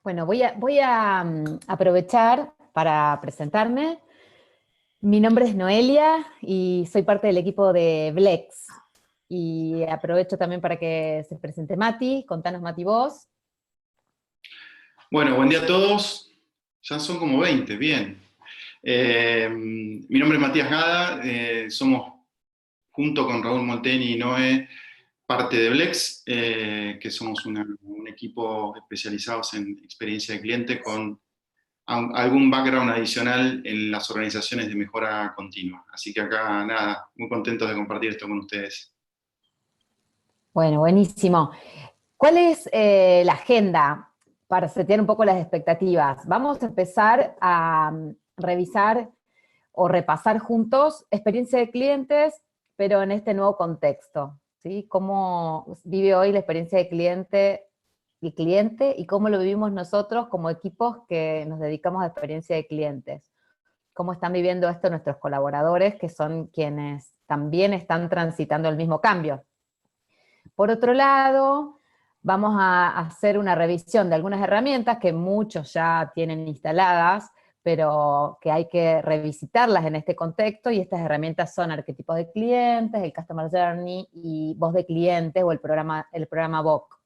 Bueno, voy a aprovechar para presentarme. Mi nombre es Noelia y soy parte del equipo de Blex. Y aprovecho también para que se presente Mati. Contanos, Mati, vos. Bueno, buen día a todos. Ya son como 20, bien. Mi nombre es Matías Gada, somos junto con Raúl Molteni y Noé parte de Blex, que somos un equipo especializados en experiencia de cliente con algún background adicional en las organizaciones de mejora continua. Así que acá, nada, muy contentos de compartir esto con ustedes. Bueno, buenísimo. ¿Cuál es la agenda para setear un poco las expectativas? Vamos a empezar a revisar o repasar juntos experiencia de clientes, pero en este nuevo contexto, ¿sí? Cómo vive hoy la experiencia de cliente y cliente y cómo lo vivimos nosotros como equipos que nos dedicamos a experiencia de clientes. Cómo están viviendo esto nuestros colaboradores, que son quienes también están transitando el mismo cambio. Por otro lado, vamos a hacer una revisión de algunas herramientas que muchos ya tienen instaladas, pero que hay que revisitarlas en este contexto, y estas herramientas son arquetipos de clientes, el Customer Journey y voz de clientes o el programa VOC.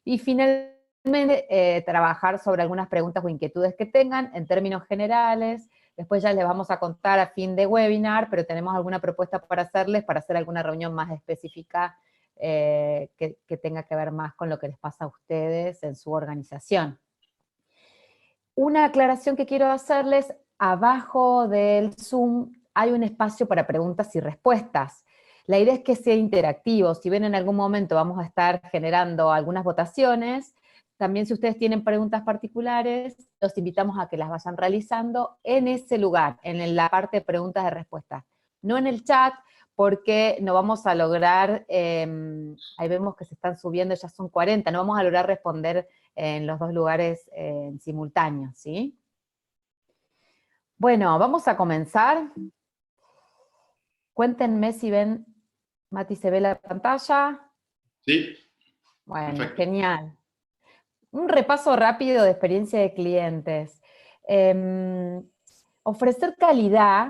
Y finalmente, trabajar sobre algunas preguntas o inquietudes que tengan en términos generales. Después ya les vamos a contar a fin de webinar, pero tenemos alguna propuesta para hacerles, para hacer alguna reunión más específica que tenga que ver más con lo que les pasa a ustedes en su organización. Una aclaración que quiero hacerles: abajo del Zoom hay un espacio para preguntas y respuestas. La idea es que sea interactivo. Si bien en algún momento vamos a estar generando algunas votaciones, también si ustedes tienen preguntas particulares, los invitamos a que las vayan realizando en ese lugar, en la parte de preguntas y respuestas. No en el chat, porque no vamos a lograr, ahí vemos que se están subiendo, ya son 40, no vamos a lograr responder en los dos lugares en simultáneo, ¿sí? Bueno, vamos a comenzar. Cuéntenme si ven, Mati, ¿se ve la pantalla? ¿Sí? Bueno, Perfecto. genial. Un repaso rápido de experiencia de clientes. Ofrecer calidad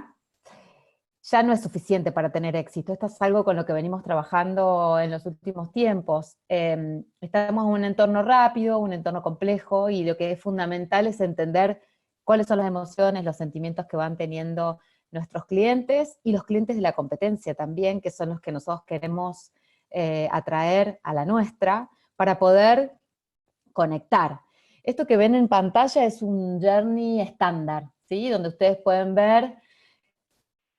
ya no es suficiente para tener éxito. Esto es algo con lo que venimos trabajando en los últimos tiempos. Estamos en un entorno rápido, un entorno complejo, y lo que es fundamental es entender cuáles son las emociones, los sentimientos que van teniendo nuestros clientes y los clientes de la competencia también, que son los que nosotros queremos atraer a la nuestra para poder conectar. Esto que ven en pantalla es un journey estándar, ¿sí? Donde ustedes pueden ver.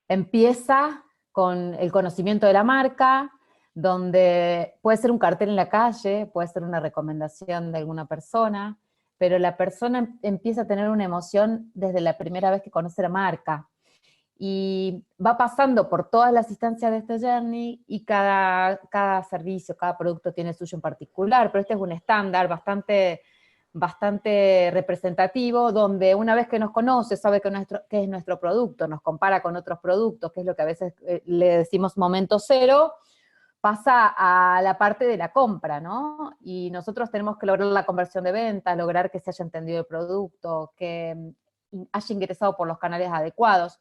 Empieza con el conocimiento de la marca, donde puede ser un cartel en la calle, puede ser una recomendación de alguna persona, pero la persona empieza a tener una emoción desde la primera vez que conoce la marca. Y va pasando por todas las instancias de este journey, y cada servicio, cada producto tiene el suyo en particular, pero este es un estándar bastante representativo, donde una vez que nos conoce, sabe qué es nuestro producto, nos compara con otros productos, que es lo que a veces le decimos momento cero, pasa a la parte de la compra, ¿no? Y nosotros tenemos que lograr la conversión de venta, lograr que se haya entendido el producto, que haya ingresado por los canales adecuados.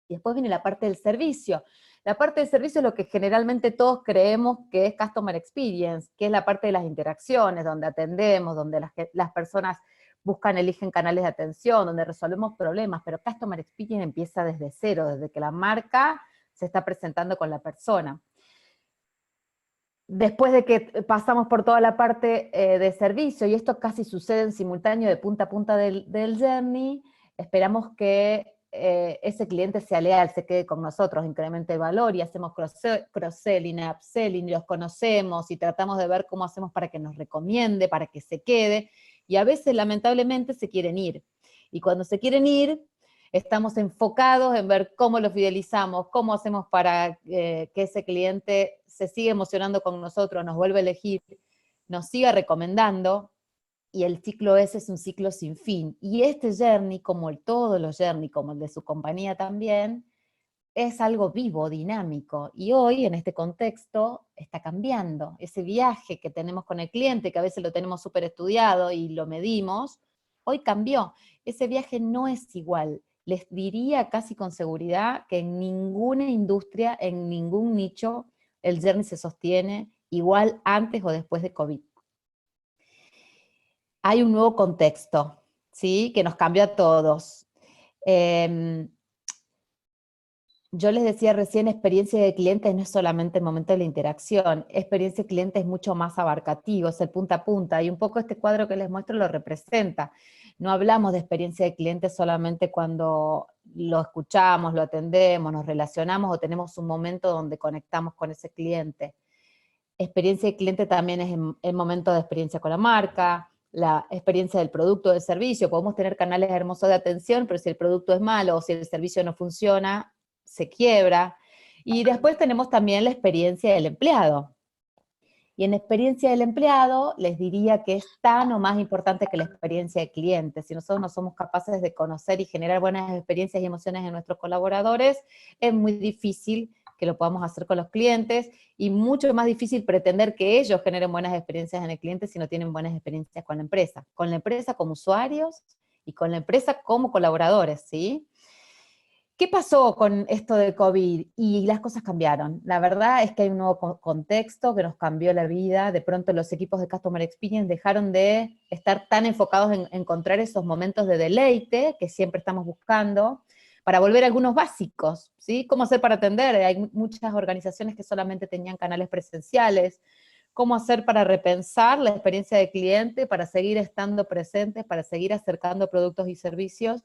Y después viene la parte del servicio. La parte del servicio es lo que generalmente todos creemos que es Customer Experience, que es la parte de las interacciones, donde atendemos, donde las personas buscan, eligen canales de atención, donde resolvemos problemas, pero Customer Experience empieza desde cero, desde que la marca se está presentando con la persona. Después de que pasamos por toda la parte de servicio, y esto casi sucede en simultáneo de punta a punta del journey, esperamos que ese cliente sea leal, se quede con nosotros, incremente el valor, y hacemos cross-selling, upselling, y los conocemos, y tratamos de ver cómo hacemos para que nos recomiende, para que se quede, y a veces lamentablemente se quieren ir. Y cuando se quieren ir, estamos enfocados en ver cómo lo fidelizamos, cómo hacemos para que ese cliente se siga emocionando con nosotros, nos vuelva a elegir, nos siga recomendando, y el ciclo ese es un ciclo sin fin. Y este journey, como todos los journey, como el de su compañía también, es algo vivo, dinámico, y hoy en este contexto está cambiando. Ese viaje que tenemos con el cliente, que a veces lo tenemos súper estudiado y lo medimos, hoy cambió. Ese viaje no es igual. Les diría casi con seguridad que en ninguna industria, en ningún nicho, el journey se sostiene igual antes o después de COVID. Hay un nuevo contexto, ¿sí? Que nos cambió a todos. Yo les decía recién, experiencia de cliente no es solamente el momento de la interacción, experiencia de cliente es mucho más abarcativo, es el punta a punta, y un poco este cuadro que les muestro lo representa. No hablamos de experiencia de cliente solamente cuando lo escuchamos, lo atendemos, nos relacionamos o tenemos un momento donde conectamos con ese cliente. Experiencia de cliente también es el momento de experiencia con la marca, la experiencia del producto o del servicio. Podemos tener canales hermosos de atención, pero si el producto es malo o si el servicio no funciona, se quiebra. Y después tenemos también la experiencia del empleado. Y en experiencia del empleado les diría que es tan o más importante que la experiencia del cliente. Si nosotros no somos capaces de conocer y generar buenas experiencias y emociones en nuestros colaboradores, es muy difícil que lo podamos hacer con los clientes y mucho más difícil pretender que ellos generen buenas experiencias en el cliente si no tienen buenas experiencias con la empresa como usuarios y con la empresa como colaboradores, ¿sí? ¿Qué pasó con esto del COVID? Y las cosas cambiaron. La verdad es que hay un nuevo contexto que nos cambió la vida. De pronto los equipos de Customer Experience dejaron de estar tan enfocados en encontrar esos momentos de deleite que siempre estamos buscando, para volver a algunos básicos, ¿sí? ¿Cómo hacer para atender? Hay muchas organizaciones que solamente tenían canales presenciales. ¿Cómo hacer para repensar la experiencia del cliente, para seguir estando presentes, para seguir acercando productos y servicios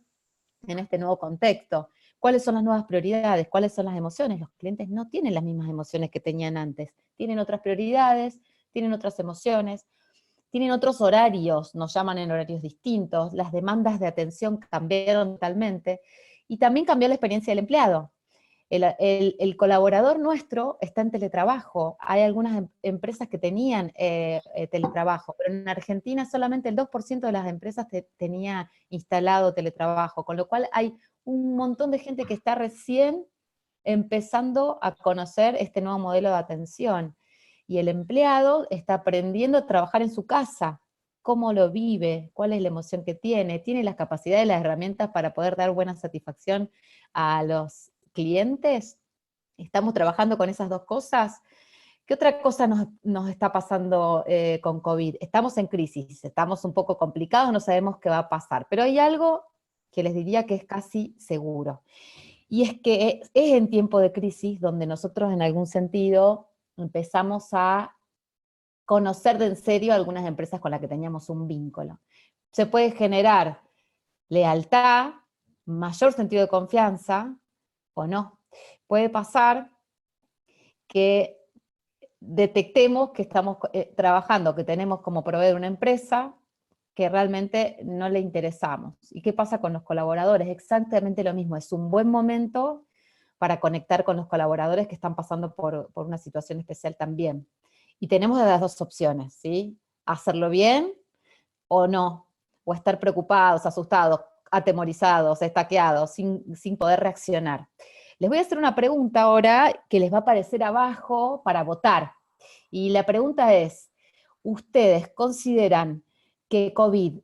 en este nuevo contexto? ¿Cuáles son las nuevas prioridades? ¿Cuáles son las emociones? Los clientes no tienen las mismas emociones que tenían antes. Tienen otras prioridades, tienen otras emociones, tienen otros horarios, nos llaman en horarios distintos, las demandas de atención cambiaron totalmente, y también cambió la experiencia del empleado. El colaborador nuestro está en teletrabajo. Hay algunas empresas que tenían teletrabajo, pero en Argentina solamente el 2% de las empresas tenía instalado teletrabajo, con lo cual hay un montón de gente que está recién empezando a conocer este nuevo modelo de atención. Y el empleado está aprendiendo a trabajar en su casa, cómo lo vive, cuál es la emoción que tiene las capacidades y las herramientas para poder dar buena satisfacción a los clientes. Estamos trabajando con esas dos cosas. ¿Qué otra cosa nos está pasando con COVID? Estamos en crisis, estamos un poco complicados, no sabemos qué va a pasar, pero hay algo que les diría que es casi seguro. Y es que es en tiempo de crisis donde nosotros en algún sentido empezamos a conocer de en serio algunas empresas con las que teníamos un vínculo. Se puede generar lealtad, mayor sentido de confianza, o no. Puede pasar que detectemos que estamos trabajando, que tenemos como proveedor una empresa que realmente no le interesamos. ¿Y qué pasa con los colaboradores? Exactamente lo mismo, es un buen momento para conectar con los colaboradores que están pasando por una situación especial también. Y tenemos las dos opciones, ¿sí? Hacerlo bien o no, o estar preocupados, asustados, atemorizados, estaqueados, sin poder reaccionar. Les voy a hacer una pregunta ahora que les va a aparecer abajo para votar. Y la pregunta es, ¿ustedes consideran que COVID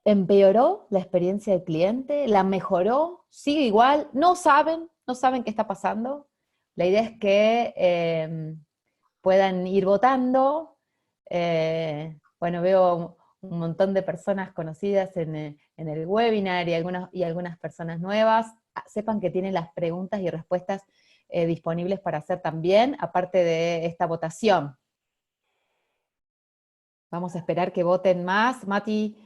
empeoró la experiencia del cliente? ¿La mejoró? ¿Sigue igual? ¿No saben qué está pasando? La idea es que puedan ir votando. Bueno, veo un montón de personas conocidas en el webinar y algunas personas nuevas. Sepan que tienen las preguntas y respuestas disponibles para hacer también, aparte de esta votación. Vamos a esperar que voten más. Mati,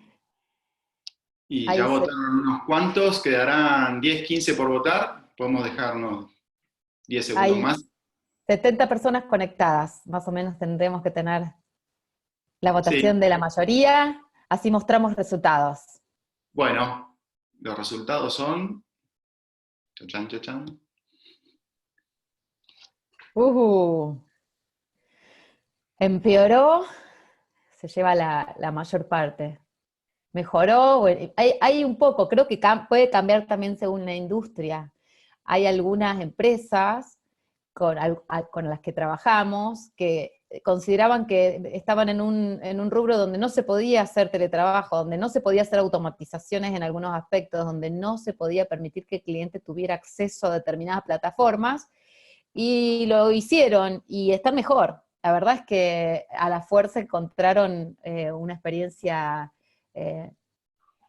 Y ya ahí votaron unos cuantos, quedarán 10, 15 por votar. Podemos dejarnos 10 segundos hay más. 70 personas conectadas. Más o menos tendremos que tener la Sí, votación de la mayoría. Así mostramos resultados. bueno, los resultados son... Chachan, chachan. Uh, Empeoró, se lleva la mayor parte. Mejoró, bueno, hay un poco, creo que puede cambiar también según la industria. hay algunas empresas con las que trabajamos que consideraban que estaban en un rubro donde no se podía hacer teletrabajo, donde no se podía hacer automatizaciones en algunos aspectos, donde no se podía permitir que el cliente tuviera acceso a determinadas plataformas, y lo hicieron, y están mejor. La verdad es que a la fuerza encontraron una experiencia eh,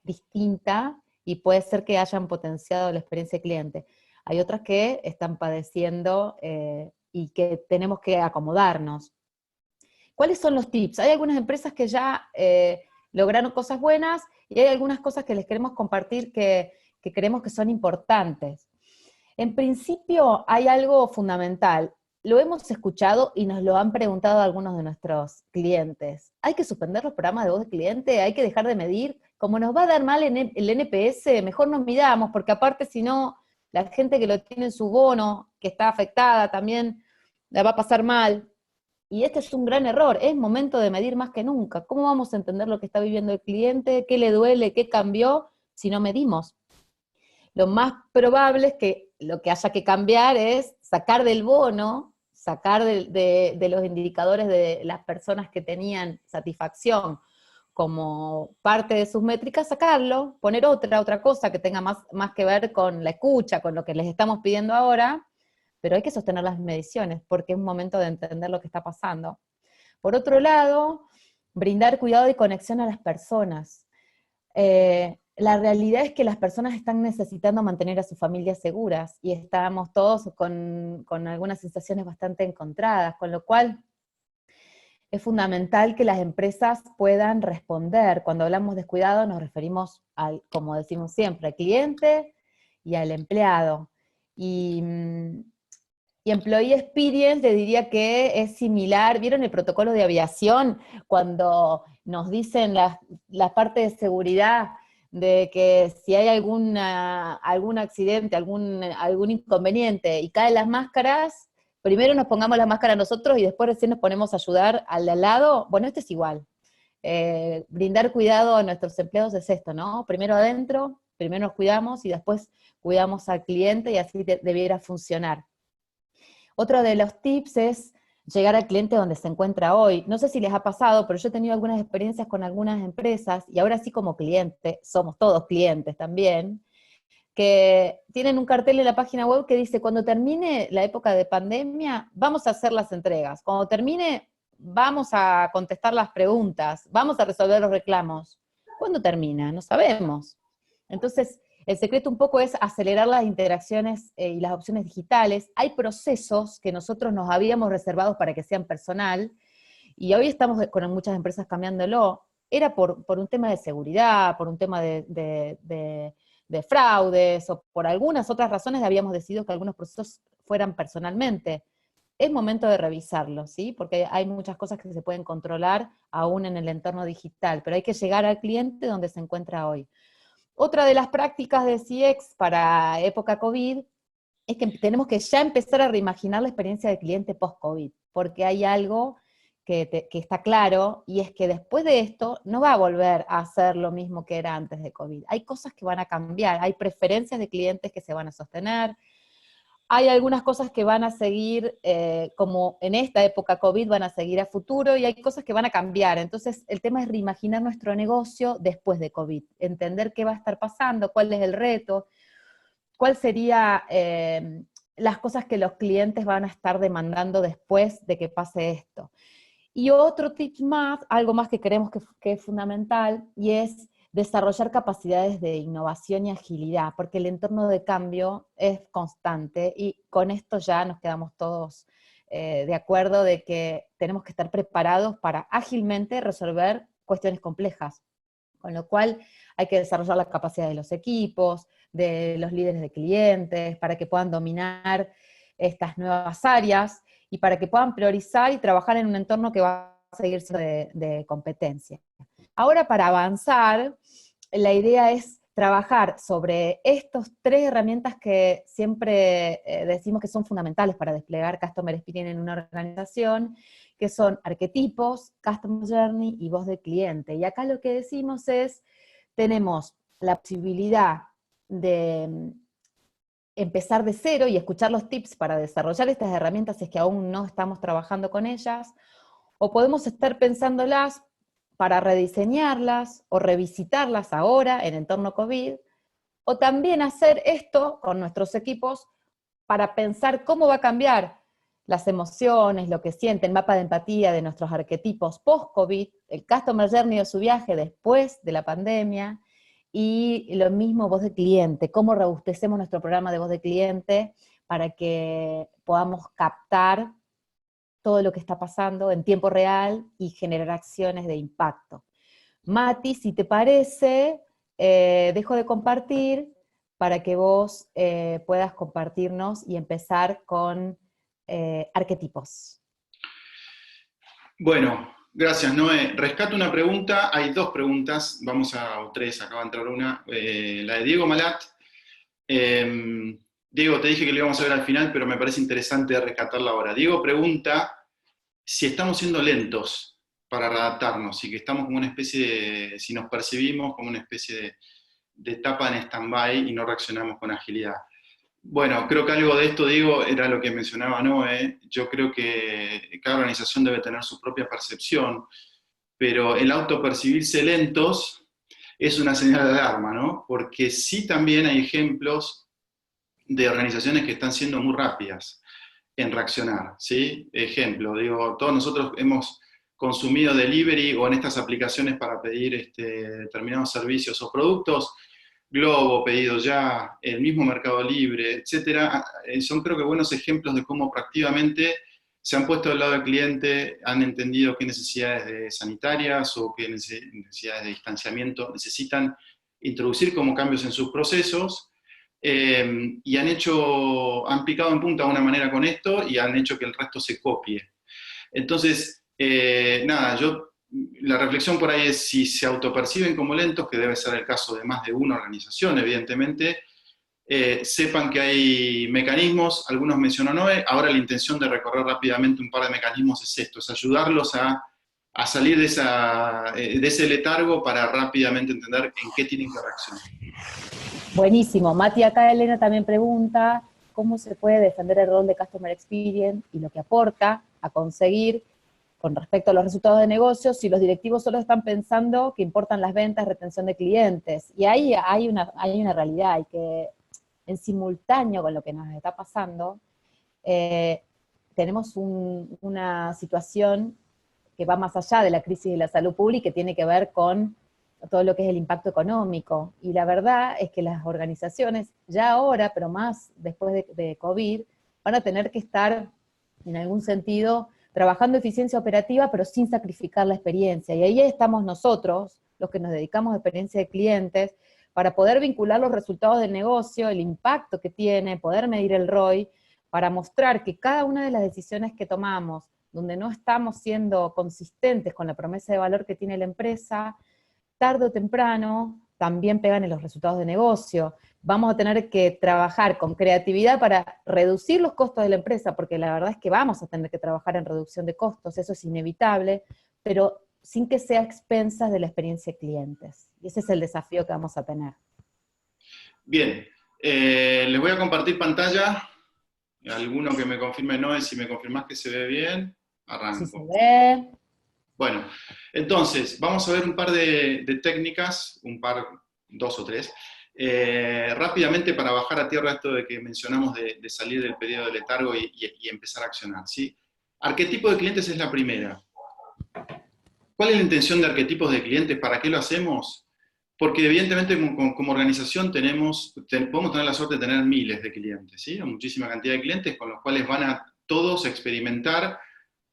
distinta, y puede ser que hayan potenciado la experiencia de cliente. Hay otras que están padeciendo y que tenemos que acomodarnos. ¿Cuáles son los tips? Hay algunas empresas que ya lograron cosas buenas, y hay algunas cosas que les queremos compartir que creemos que son importantes. En principio hay algo fundamental. Lo hemos escuchado y nos lo han preguntado algunos de nuestros clientes. ¿Hay que suspender los programas de voz de cliente? ¿Hay que dejar de medir? Como nos va a dar mal el NPS, mejor no midamos, porque aparte si no, la gente que lo tiene en su bono, que está afectada, también la va a pasar mal. Y este es un gran error, es momento de medir más que nunca. ¿Cómo vamos a entender lo que está viviendo el cliente? ¿Qué le duele? ¿Qué cambió? Si no medimos. Lo más probable es que lo que haya que cambiar es sacar del bono, sacar de los indicadores de las personas que tenían satisfacción como parte de sus métricas, sacarlo, poner otra cosa que tenga más que ver con la escucha, con lo que les estamos pidiendo ahora, pero hay que sostener las mediciones, porque es un momento de entender lo que está pasando. Por otro lado, brindar cuidado y conexión a las personas. La realidad es que las personas están necesitando mantener a sus familias seguras, y estamos todos con algunas sensaciones bastante encontradas, con lo cual es fundamental que las empresas puedan responder. Cuando hablamos de cuidado nos referimos al, como decimos siempre, al cliente y al empleado. Y, y Employee Experience le diría que es similar. ¿Vieron el protocolo de aviación? Cuando nos dicen la parte de seguridad, de que si hay algún accidente, algún inconveniente y caen las máscaras, primero nos pongamos la máscara nosotros y después recién nos ponemos a ayudar al de al lado. Bueno, esto es igual. Brindar cuidado a nuestros empleados es esto, ¿no? Primero adentro, primero nos cuidamos y después cuidamos al cliente, y así debiera funcionar. Otro de los tips es llegar al cliente donde se encuentra hoy. No sé si les ha pasado, pero yo he tenido algunas experiencias con algunas empresas, y ahora sí como cliente, somos todos clientes también, que tienen un cartel en la página web que dice: cuando termine la época de pandemia, vamos a hacer las entregas. Cuando termine, vamos a contestar las preguntas, vamos a resolver los reclamos. ¿Cuándo termina? No sabemos. Entonces, el secreto un poco es acelerar las interacciones y las opciones digitales. Hay procesos que nosotros nos habíamos reservado para que sean personal, y hoy estamos con muchas empresas cambiándolo. Era por un tema de seguridad, por un tema de fraudes, o por algunas otras razones habíamos decidido que algunos procesos fueran personalmente. Es momento de revisarlo, ¿sí? Porque hay muchas cosas que se pueden controlar aún en el entorno digital, pero hay que llegar al cliente donde se encuentra hoy. Otra de las prácticas de CX para época COVID es que tenemos que ya empezar a reimaginar la experiencia del cliente post-COVID, porque hay algo que está claro, y es que después de esto no va a volver a ser lo mismo que era antes de COVID. Hay cosas que van a cambiar, hay preferencias de clientes que se van a sostener, hay algunas cosas que van a seguir, como en esta época COVID, van a seguir a futuro, y hay cosas que van a cambiar. Entonces, el tema es reimaginar nuestro negocio después de COVID, entender qué va a estar pasando, cuál es el reto, cuál sería las cosas que los clientes van a estar demandando después de que pase esto. Y otro tip más, algo más que creemos que es fundamental, y es desarrollar capacidades de innovación y agilidad, porque el entorno de cambio es constante, y con esto ya nos quedamos todos de acuerdo de que tenemos que estar preparados para ágilmente resolver cuestiones complejas, con lo cual hay que desarrollar la capacidad de los equipos, de los líderes de clientes, para que puedan dominar estas nuevas áreas, y para que puedan priorizar y trabajar en un entorno que va a seguir siendo de competencia. Ahora, para avanzar, la idea es trabajar sobre estas tres herramientas que siempre decimos que son fundamentales para desplegar Customer Experience en una organización, que son arquetipos, Customer Journey y voz del cliente. Y acá lo que decimos es, tenemos la posibilidad de empezar de cero y escuchar los tips para desarrollar estas herramientas si es que aún no estamos trabajando con ellas, o podemos estar pensándolas para rediseñarlas o revisitarlas ahora en entorno COVID, o también hacer esto con nuestros equipos para pensar cómo va a cambiar las emociones, lo que sienten, el mapa de empatía de nuestros arquetipos post-COVID, el customer journey de su viaje después de la pandemia, y lo mismo voz de cliente, cómo robustecemos nuestro programa de voz de cliente para que podamos captar todo lo que está pasando en tiempo real y generar acciones de impacto. Mati, si te parece, dejo de compartir para que vos puedas compartirnos y empezar con arquetipos. Bueno, gracias, Noé. Rescato una pregunta, hay dos preguntas, o tres, acaba de entrar una. La de Diego Malat. Diego, te dije que lo íbamos a ver al final, pero me parece interesante rescatarla ahora. Diego pregunta si estamos siendo lentos para adaptarnos y que estamos como una especie de, si nos percibimos como una especie de etapa en stand-by y no reaccionamos con agilidad. Bueno, creo que algo de esto, digo, era lo que mencionaba Noé. Yo creo que cada organización debe tener su propia percepción, pero el autopercibirse lentos es una señal de alarma, ¿no? Porque sí también hay ejemplos de organizaciones que están siendo muy rápidas en reaccionar, ¿sí? Ejemplo, digo, todos nosotros hemos consumido delivery o en estas aplicaciones para pedir determinados servicios o productos, Globo, Pedido Ya, el mismo Mercado Libre, etcétera, son creo que buenos ejemplos de cómo proactivamente se han puesto del lado del cliente, han entendido qué necesidades sanitarias o qué necesidades de distanciamiento necesitan introducir como cambios en sus procesos, y han picado en punta de una manera con esto y han hecho que el resto se copie. Entonces, la reflexión por ahí es si se autoperciben como lentos, que debe ser el caso de más de una organización, evidentemente, sepan que hay mecanismos, algunos mencionó Noé, ahora la intención de recorrer rápidamente un par de mecanismos es esto, es ayudarlos a salir de ese letargo para rápidamente entender en qué tienen que reaccionar. Buenísimo. Mati, acá Elena también pregunta cómo se puede defender el rol de Customer Experience y lo que aporta a conseguir con respecto a los resultados de negocios si los directivos solo están pensando que importan las ventas, retención de clientes. Y ahí hay una realidad, y que en simultáneo con lo que nos está pasando, tenemos una situación que va más allá de la crisis de la salud pública, que tiene que ver con todo lo que es el impacto económico. Y la verdad es que las organizaciones, ya ahora, pero más después de COVID, van a tener que estar, en algún sentido, trabajando eficiencia operativa, pero sin sacrificar la experiencia. Y ahí estamos nosotros, los que nos dedicamos a experiencia de clientes, para poder vincular los resultados del negocio, el impacto que tiene, poder medir el ROI, para mostrar que cada una de las decisiones que tomamos, donde no estamos siendo consistentes con la promesa de valor que tiene la empresa, tarde o temprano también pegan en los resultados de negocio. Vamos a tener que trabajar con creatividad para reducir los costos de la empresa, porque la verdad es que vamos a tener que trabajar en reducción de costos, eso es inevitable, pero sin que sea a expensas de la experiencia de clientes. Y ese es el desafío que vamos a tener. Bien, les voy a compartir pantalla. Alguno que me confirme, no es si me confirmás que se ve bien, arranco. Sí se ve. Bueno, entonces, vamos a ver un par de técnicas, dos o tres, rápidamente para bajar a tierra esto de que mencionamos de salir del periodo de letargo y empezar a accionar, ¿sí? Arquetipo de clientes es la primera. ¿Cuál es la intención de arquetipos de clientes? ¿Para qué lo hacemos? Porque evidentemente como organización podemos tener la suerte de tener miles de clientes, ¿sí? Muchísima cantidad de clientes con los cuales van a todos experimentar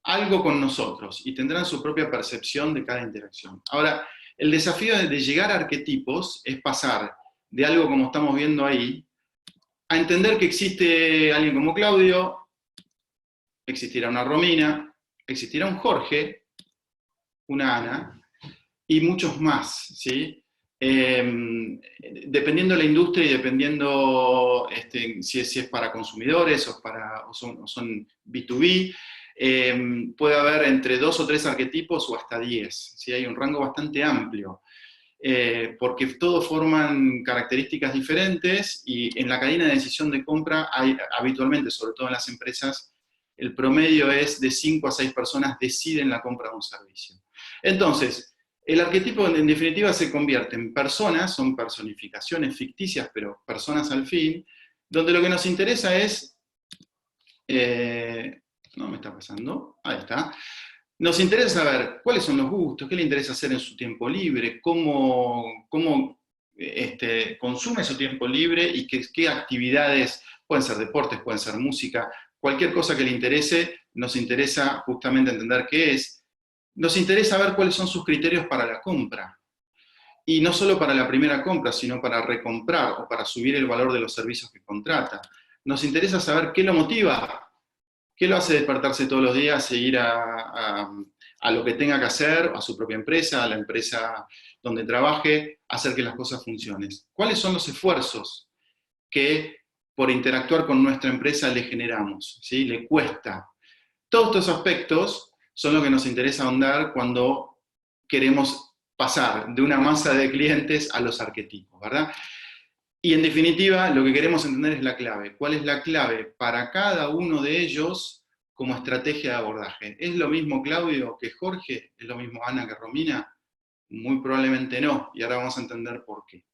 algo con nosotros y tendrán su propia percepción de cada interacción. Ahora, el desafío de llegar a arquetipos es pasar de algo como estamos viendo ahí, a entender que existe alguien como Claudio, existirá una Romina, existirá un Jorge, una Ana, y muchos más, ¿sí? Dependiendo de la industria y dependiendo si es para consumidores o son B2B, puede haber entre 2 o 3 arquetipos o hasta 10, ¿sí? Hay un rango bastante amplio. porque todos forman características diferentes y en la cadena de decisión de compra hay habitualmente, sobre todo en las empresas, el promedio es de 5 a 6 personas deciden la compra de un servicio. Entonces, el arquetipo en definitiva se convierte en personas, son personificaciones ficticias, pero personas al fin, donde lo que nos interesa es, no me está pasando, ahí está, nos interesa saber cuáles son los gustos, qué le interesa hacer en su tiempo libre, cómo consume su tiempo libre y qué actividades, pueden ser deportes, pueden ser música, cualquier cosa que le interese, nos interesa justamente entender qué es. Nos interesa ver cuáles son sus criterios para la compra. Y no solo para la primera compra, sino para recomprar o para subir el valor de los servicios que contrata. Nos interesa saber qué lo motiva. ¿Qué lo hace despertarse todos los días e ir a lo que tenga que hacer, a su propia empresa, a la empresa donde trabaje, hacer que las cosas funcionen? ¿Cuáles son los esfuerzos que por interactuar con nuestra empresa le generamos? ¿Sí? Le cuesta. Todos estos aspectos son lo que nos interesa ahondar cuando queremos pasar de una masa de clientes a los arquetipos, ¿verdad? Y en definitiva, lo que queremos entender es la clave. ¿Cuál es la clave para cada uno de ellos como estrategia de abordaje? ¿Es lo mismo Claudio que Jorge? ¿Es lo mismo Ana que Romina? Muy probablemente no, y ahora vamos a entender por qué.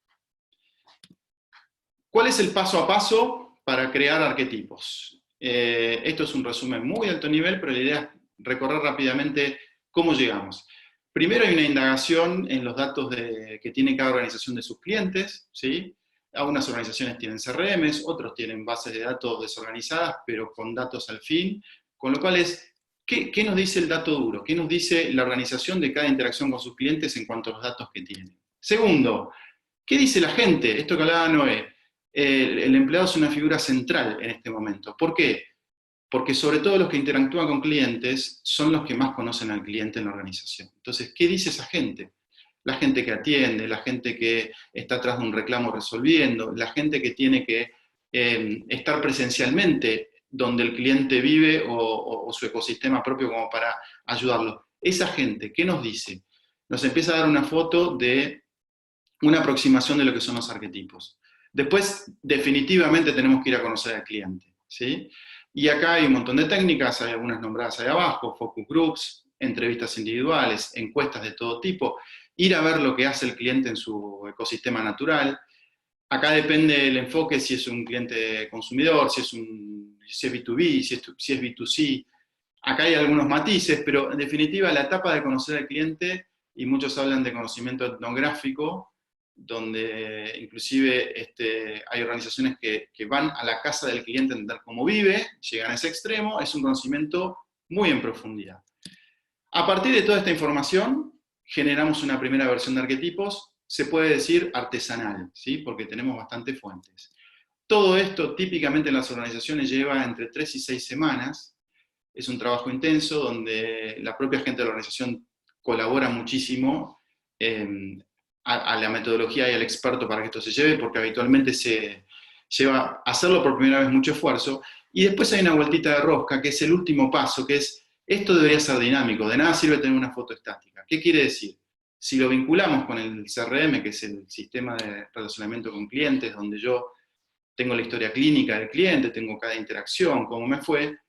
¿Cuál es el paso a paso para crear arquetipos? Esto es un resumen muy alto nivel, pero la idea es recorrer rápidamente cómo llegamos. Primero hay una indagación en los datos que tiene cada organización de sus clientes, ¿sí? Algunas organizaciones tienen CRMs, otros tienen bases de datos desorganizadas, pero con datos al fin, con lo cual ¿qué nos dice el dato duro? ¿Qué nos dice la organización de cada interacción con sus clientes en cuanto a los datos que tienen? Segundo, ¿qué dice la gente? Esto que hablaba Noé, el empleado es una figura central en este momento. ¿Por qué? Porque sobre todo los que interactúan con clientes son los que más conocen al cliente en la organización. Entonces, ¿qué dice esa gente? La gente que atiende, la gente que está atrás de un reclamo resolviendo, la gente que tiene que estar presencialmente donde el cliente vive o su ecosistema propio como para ayudarlo. Esa gente, ¿qué nos dice? Nos empieza a dar una foto de una aproximación de lo que son los arquetipos. Después, definitivamente tenemos que ir a conocer al cliente, ¿sí? Y acá hay un montón de técnicas, hay algunas nombradas ahí abajo, focus groups, entrevistas individuales, encuestas de todo tipo, ir a ver lo que hace el cliente en su ecosistema natural. Acá depende el enfoque, si es un cliente consumidor, si es B2B, si es B2C. Acá hay algunos matices, pero en definitiva la etapa de conocer al cliente, y muchos hablan de conocimiento etnográfico, donde inclusive hay organizaciones que van a la casa del cliente a entender cómo vive, llegan a ese extremo, es un conocimiento muy en profundidad. A partir de toda esta información, generamos una primera versión de arquetipos, se puede decir artesanal, ¿sí? Porque tenemos bastantes fuentes. Todo esto típicamente en las organizaciones lleva entre 3 y 6 semanas, es un trabajo intenso donde la propia gente de la organización colabora muchísimo a la metodología y al experto para que esto se lleve, porque habitualmente se lleva a hacerlo por primera vez mucho esfuerzo, y después hay una vueltita de rosca, que es el último paso, que es, esto debería ser dinámico, de nada sirve tener una foto estática. ¿Qué quiere decir? Si lo vinculamos con el CRM, que es el sistema de relacionamiento con clientes, donde yo tengo la historia clínica del cliente, tengo cada interacción, cómo me fue,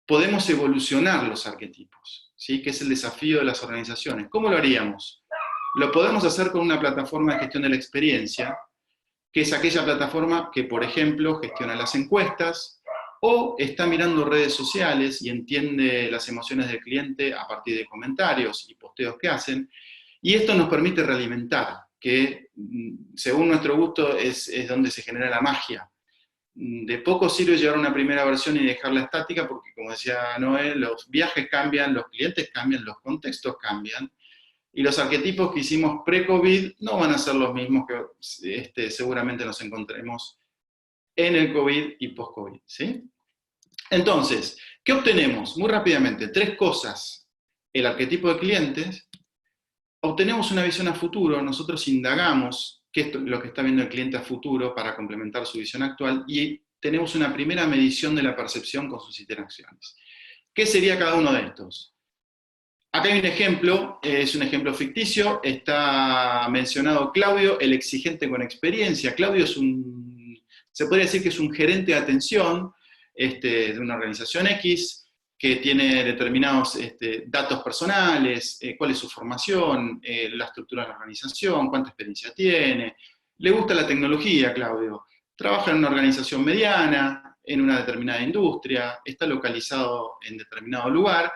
podemos evolucionar los arquetipos, ¿sí? Que es el desafío de las organizaciones. ¿Cómo lo haríamos? Lo podemos hacer con una plataforma de gestión de la experiencia, que es aquella plataforma que, por ejemplo, gestiona las encuestas, o está mirando redes sociales y entiende las emociones del cliente a partir de comentarios y posteos que hacen, y esto nos permite realimentar, que según nuestro gusto es donde se genera la magia. De poco sirve llevar una primera versión y dejarla estática, porque como decía Noé, los viajes cambian, los clientes cambian, los contextos cambian, y los arquetipos que hicimos pre-COVID no van a ser los mismos que seguramente nos encontremos en el COVID y post-COVID, ¿sí? Entonces, ¿qué obtenemos? Muy rápidamente, 3 cosas. El arquetipo de clientes, obtenemos una visión a futuro, nosotros indagamos qué es lo que está viendo el cliente a futuro para complementar su visión actual, y tenemos una primera medición de la percepción con sus interacciones. ¿Qué sería cada uno de estos? Acá hay un ejemplo, es un ejemplo ficticio, está mencionado Claudio, el exigente con experiencia. Claudio se podría decir que es un gerente de atención de una organización X, que tiene determinados datos personales, cuál es su formación, la estructura de la organización, cuánta experiencia tiene. Le gusta la tecnología, Claudio. Trabaja en una organización mediana, en una determinada industria, está localizado en determinado lugar.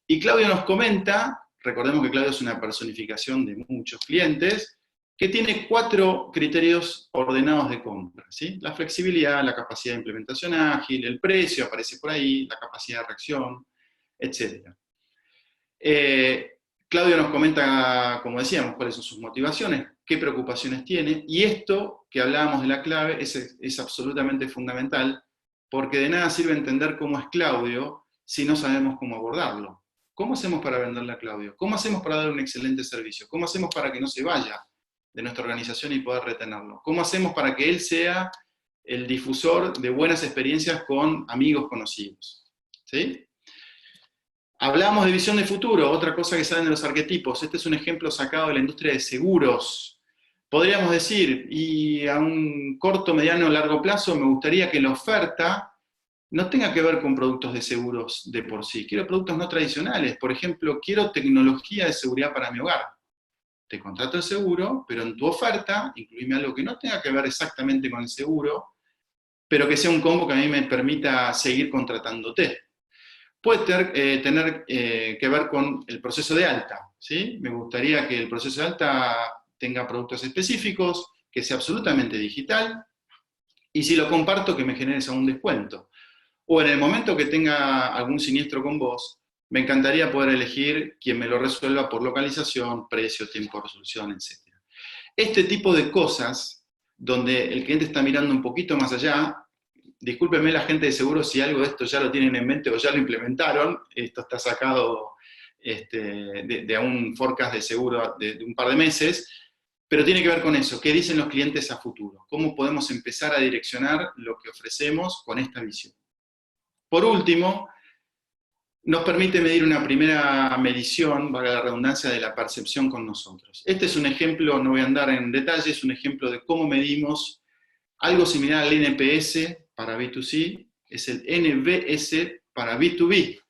Y Claudio nos comenta, recordemos que Claudio es una personificación de muchos clientes, que tiene 4 criterios ordenados de compra, ¿sí? La flexibilidad, la capacidad de implementación ágil, el precio aparece por ahí, la capacidad de reacción, etc. Claudio nos comenta, como decíamos, cuáles son sus motivaciones, qué preocupaciones tiene, y esto que hablábamos de la clave es absolutamente fundamental, porque de nada sirve entender cómo es Claudio si no sabemos cómo abordarlo. ¿Cómo hacemos para venderle a Claudio? ¿Cómo hacemos para dar un excelente servicio? ¿Cómo hacemos para que no se vaya de nuestra organización y poder retenerlo? ¿Cómo hacemos para que él sea el difusor de buenas experiencias con amigos conocidos? ¿Sí? Hablamos de visión de futuro, otra cosa que salen de los arquetipos. Este es un ejemplo sacado de la industria de seguros. Podríamos decir, y a un corto, mediano o largo plazo, me gustaría que la oferta no tenga que ver con productos de seguros de por sí. Quiero productos no tradicionales. Por ejemplo, quiero tecnología de seguridad para mi hogar. Te contrato el seguro, pero en tu oferta incluime algo que no tenga que ver exactamente con el seguro, pero que sea un combo que a mí me permita seguir contratándote. Puede tener que ver con el proceso de alta, ¿sí? Me gustaría que el proceso de alta tenga productos específicos, que sea absolutamente digital, y si lo comparto, que me generes algún descuento. O en el momento que tenga algún siniestro con vos, me encantaría poder elegir quien me lo resuelva por localización, precio, tiempo de resolución, etc. Este tipo de cosas, donde el cliente está mirando un poquito más allá, discúlpenme la gente de seguro si algo de esto ya lo tienen en mente o ya lo implementaron, esto está sacado de un forecast de seguro de un par de meses, pero tiene que ver con eso, qué dicen los clientes a futuro, cómo podemos empezar a direccionar lo que ofrecemos con esta visión. Por último, nos permite medir una primera medición, valga la redundancia, de la percepción con nosotros. Este es un ejemplo, no voy a andar en detalle, es un ejemplo de cómo medimos algo similar al NPS para B2C, es el NBS para B2B,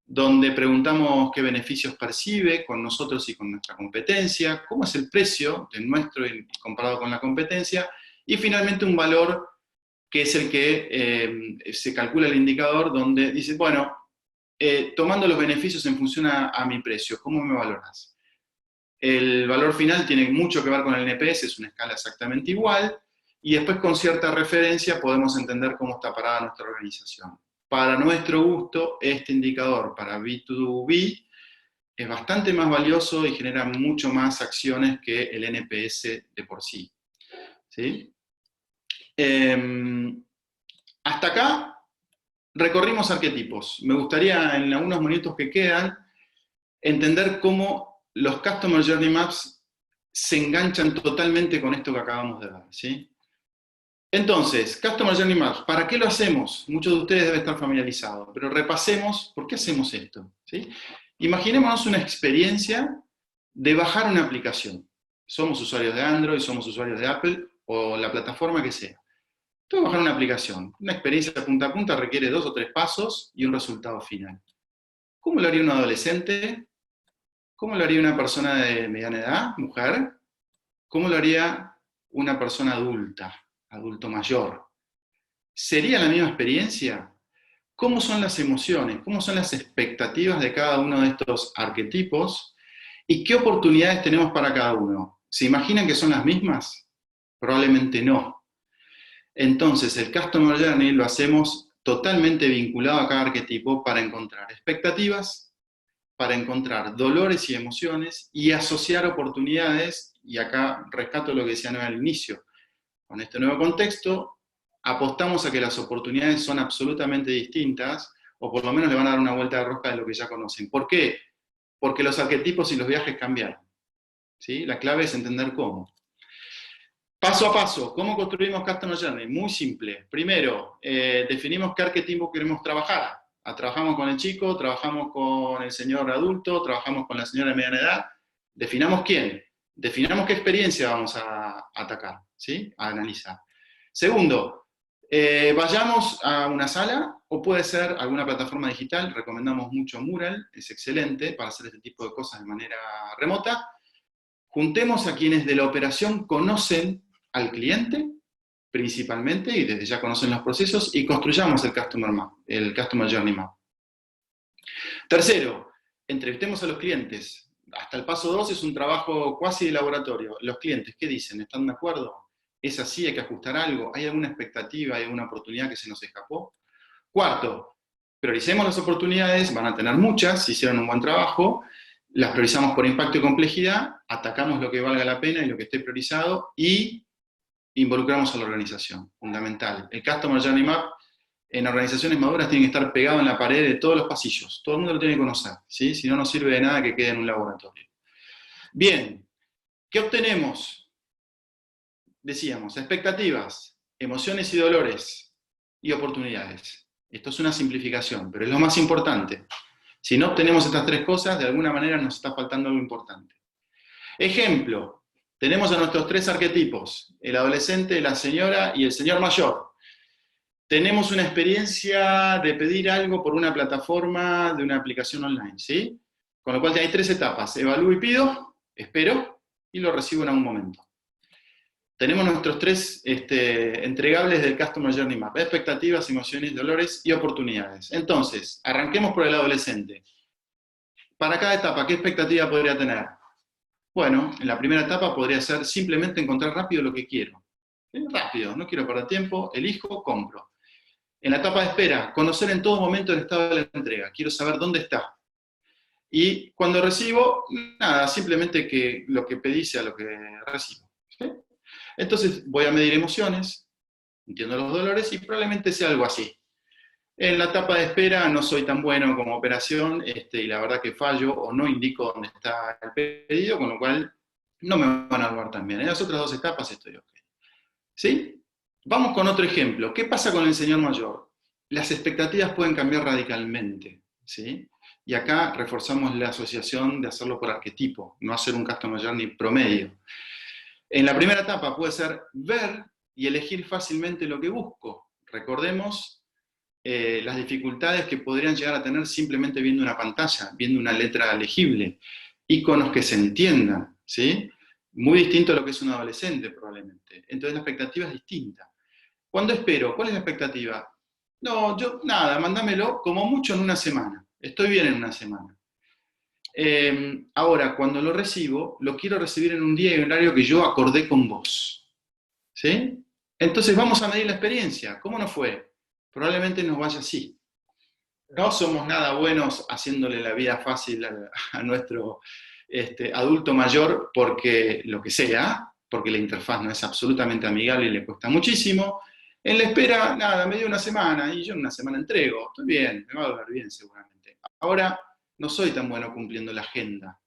donde preguntamos qué beneficios percibe con nosotros y con nuestra competencia, cómo es el precio de nuestro comparado con la competencia, y finalmente un valor que es el que se calcula el indicador, donde dice, bueno, tomando los beneficios en función a mi precio, ¿cómo me valoras? El valor final tiene mucho que ver con el NPS, es una escala exactamente igual, y después con cierta referencia podemos entender cómo está parada nuestra organización. Para nuestro gusto, este indicador para B2B es bastante más valioso y genera mucho más acciones que el NPS de por sí. ¿Sí? Hasta acá recorrimos arquetipos. Me gustaría en algunos minutos que quedan entender cómo los Customer Journey Maps se enganchan totalmente con esto que acabamos de ver, ¿sí? Entonces, Customer Journey Maps, ¿para qué lo hacemos? Muchos de ustedes deben estar familiarizados, pero repasemos por qué hacemos esto, ¿sí? Imaginémonos una experiencia de bajar una aplicación. Somos usuarios de Android, somos usuarios de Apple o la plataforma que sea. Tengo que bajar una aplicación. Una experiencia de punta a punta requiere 2 o 3 pasos y un resultado final. ¿Cómo lo haría un adolescente? ¿Cómo lo haría una persona de mediana edad, mujer? ¿Cómo lo haría una persona adulta, adulto mayor? ¿Sería la misma experiencia? ¿Cómo son las emociones? ¿Cómo son las expectativas de cada uno de estos arquetipos? ¿Y qué oportunidades tenemos para cada uno? ¿Se imaginan que son las mismas? Probablemente no. Entonces, el Customer Journey lo hacemos totalmente vinculado a cada arquetipo para encontrar expectativas, para encontrar dolores y emociones y asociar oportunidades, y acá rescato lo que decía Noé al inicio. Con este nuevo contexto, apostamos a que las oportunidades son absolutamente distintas, o por lo menos le van a dar una vuelta de rosca de lo que ya conocen. ¿Por qué? Porque los arquetipos y los viajes cambiaron, ¿sí? La clave es entender cómo. Paso a paso, ¿cómo construimos Customer Journey? Muy simple. Primero, definimos qué arquetipo queremos trabajar. Trabajamos con el chico, trabajamos con el señor adulto, trabajamos con la señora de mediana edad. Definamos quién, definamos qué experiencia vamos a atacar, ¿sí? A analizar. Segundo, vayamos a una sala, o puede ser alguna plataforma digital, recomendamos mucho Mural, es excelente para hacer este tipo de cosas de manera remota. Juntemos a quienes de la operación conocen al cliente, principalmente, y desde ya conocen los procesos, y construyamos el Customer Map, el Customer Journey Map. Tercero, entrevistemos a los clientes. Hasta el paso 2 es un trabajo cuasi de laboratorio. Los clientes, ¿qué dicen? ¿Están de acuerdo? ¿Es así? ¿Hay que ajustar algo? ¿Hay alguna expectativa? ¿Hay alguna oportunidad que se nos escapó? Cuarto, prioricemos las oportunidades, van a tener muchas, si hicieron un buen trabajo, las priorizamos por impacto y complejidad, atacamos lo que valga la pena y lo que esté priorizado, y involucramos a la organización, fundamental. El Customer Journey Map en organizaciones maduras tiene que estar pegado en la pared de todos los pasillos, todo el mundo lo tiene que conocer, ¿sí? Si no, no sirve de nada que quede en un laboratorio. Bien, ¿qué obtenemos? Decíamos, expectativas, emociones y dolores, y oportunidades. Esto es una simplificación, pero es lo más importante. Si no obtenemos estas tres cosas, de alguna manera nos está faltando algo importante. Ejemplo, tenemos a nuestros tres arquetipos, el adolescente, la señora y el señor mayor. Tenemos una experiencia de pedir algo por una plataforma de una aplicación online, ¿sí? Con lo cual hay tres etapas, evalúo y pido, espero, y lo recibo en algún momento. Tenemos nuestros tres entregables del Customer Journey Map, expectativas, emociones, dolores y oportunidades. Entonces, arranquemos por el adolescente. Para cada etapa, ¿qué expectativa podría tener? Bueno, en la primera etapa podría ser simplemente encontrar rápido lo que quiero. Rápido, no quiero perder tiempo, elijo, compro. En la etapa de espera, conocer en todo momento el estado de la entrega. Quiero saber dónde está. Y cuando recibo, nada, simplemente que lo que pedí sea lo que recibo. ¿Sí? Entonces voy a medir emociones, entiendo los dolores y probablemente sea algo así. En la etapa de espera no soy tan bueno como operación y la verdad que fallo o no indico dónde está el pedido, con lo cual no me van a evaluar tan bien. En las otras dos etapas estoy ok. ¿Sí? Vamos con otro ejemplo. ¿Qué pasa con el señor mayor? Las expectativas pueden cambiar radicalmente, ¿sí? Y acá reforzamos la asociación de hacerlo por arquetipo, no hacer un Customer Journey promedio. En la primera etapa puede ser ver y elegir fácilmente lo que busco. Recordemos las dificultades que podrían llegar a tener simplemente viendo una pantalla, viendo una letra legible, iconos que se entiendan, ¿sí? Muy distinto a lo que es un adolescente probablemente. Entonces la expectativa es distinta. ¿Cuándo espero? ¿Cuál es la expectativa? No, yo nada, mándamelo como mucho en una semana. Estoy bien en una semana. Ahora, cuando lo recibo, lo quiero recibir en un día y un horario que yo acordé con vos. ¿Sí? Entonces vamos a medir la experiencia. ¿Cómo nos fue? Probablemente nos vaya así. No somos nada buenos haciéndole la vida fácil a nuestro adulto mayor porque lo que sea, porque la interfaz no es absolutamente amigable y le cuesta muchísimo. En la espera, nada, me dio una semana y yo en una semana entrego. Estoy bien, me va a doler bien seguramente. Ahora, no soy tan bueno cumpliendo la agenda.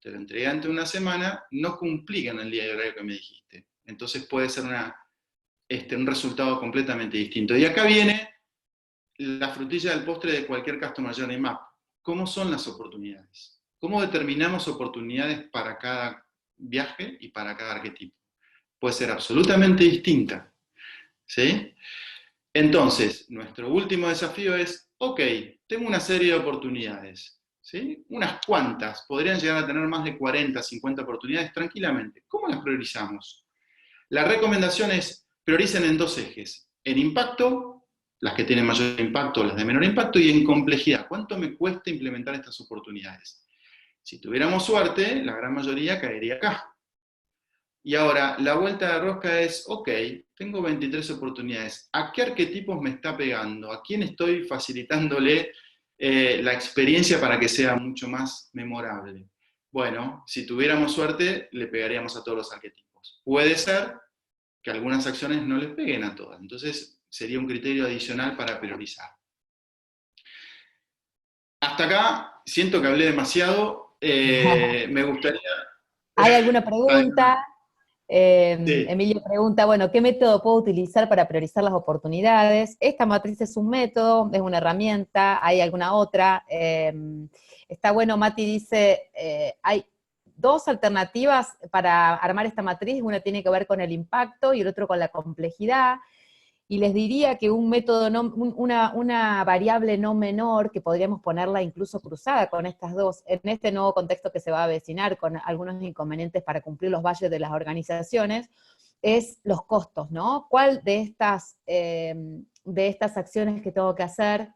Te lo entregué antes de una semana, no cumplí en el día y horario que me dijiste. Entonces puede ser un resultado completamente distinto. Y acá viene la frutilla del postre de cualquier Customer Journey Map. ¿Cómo son las oportunidades? ¿Cómo determinamos oportunidades para cada viaje y para cada arquetipo? Puede ser absolutamente distinta. ¿Sí? Entonces, nuestro último desafío es, ok, tengo una serie de oportunidades. ¿Sí? Unas cuantas, podrían llegar a tener más de 40, 50 oportunidades tranquilamente. ¿Cómo las priorizamos? La recomendación es, prioricen en dos ejes. En impacto, las que tienen mayor impacto, las de menor impacto, y en complejidad. ¿Cuánto me cuesta implementar estas oportunidades? Si tuviéramos suerte, la gran mayoría caería acá. Y ahora, la vuelta de rosca es, ok, tengo 23 oportunidades. ¿A qué arquetipos me está pegando? ¿A quién estoy facilitándole la experiencia para que sea mucho más memorable? Bueno, si tuviéramos suerte, le pegaríamos a todos los arquetipos. Puede ser que algunas acciones no les peguen a todas. Entonces, sería un criterio adicional para priorizar. Hasta acá, siento que hablé demasiado. Me gustaría... ¿Hay alguna pregunta? Sí, Emilio pregunta, bueno, ¿qué método puedo utilizar para priorizar las oportunidades? Esta matriz es un método, es una herramienta, ¿hay alguna otra? Está bueno, Mati dice, hay dos alternativas para armar esta matriz, una tiene que ver con el impacto y el otro con la complejidad. Y les diría que un método, una variable no menor, que podríamos ponerla incluso cruzada con estas dos, en este nuevo contexto que se va a avecinar con algunos inconvenientes para cumplir los valles de las organizaciones, es los costos, ¿no? ¿Cuál de estas acciones que tengo que hacer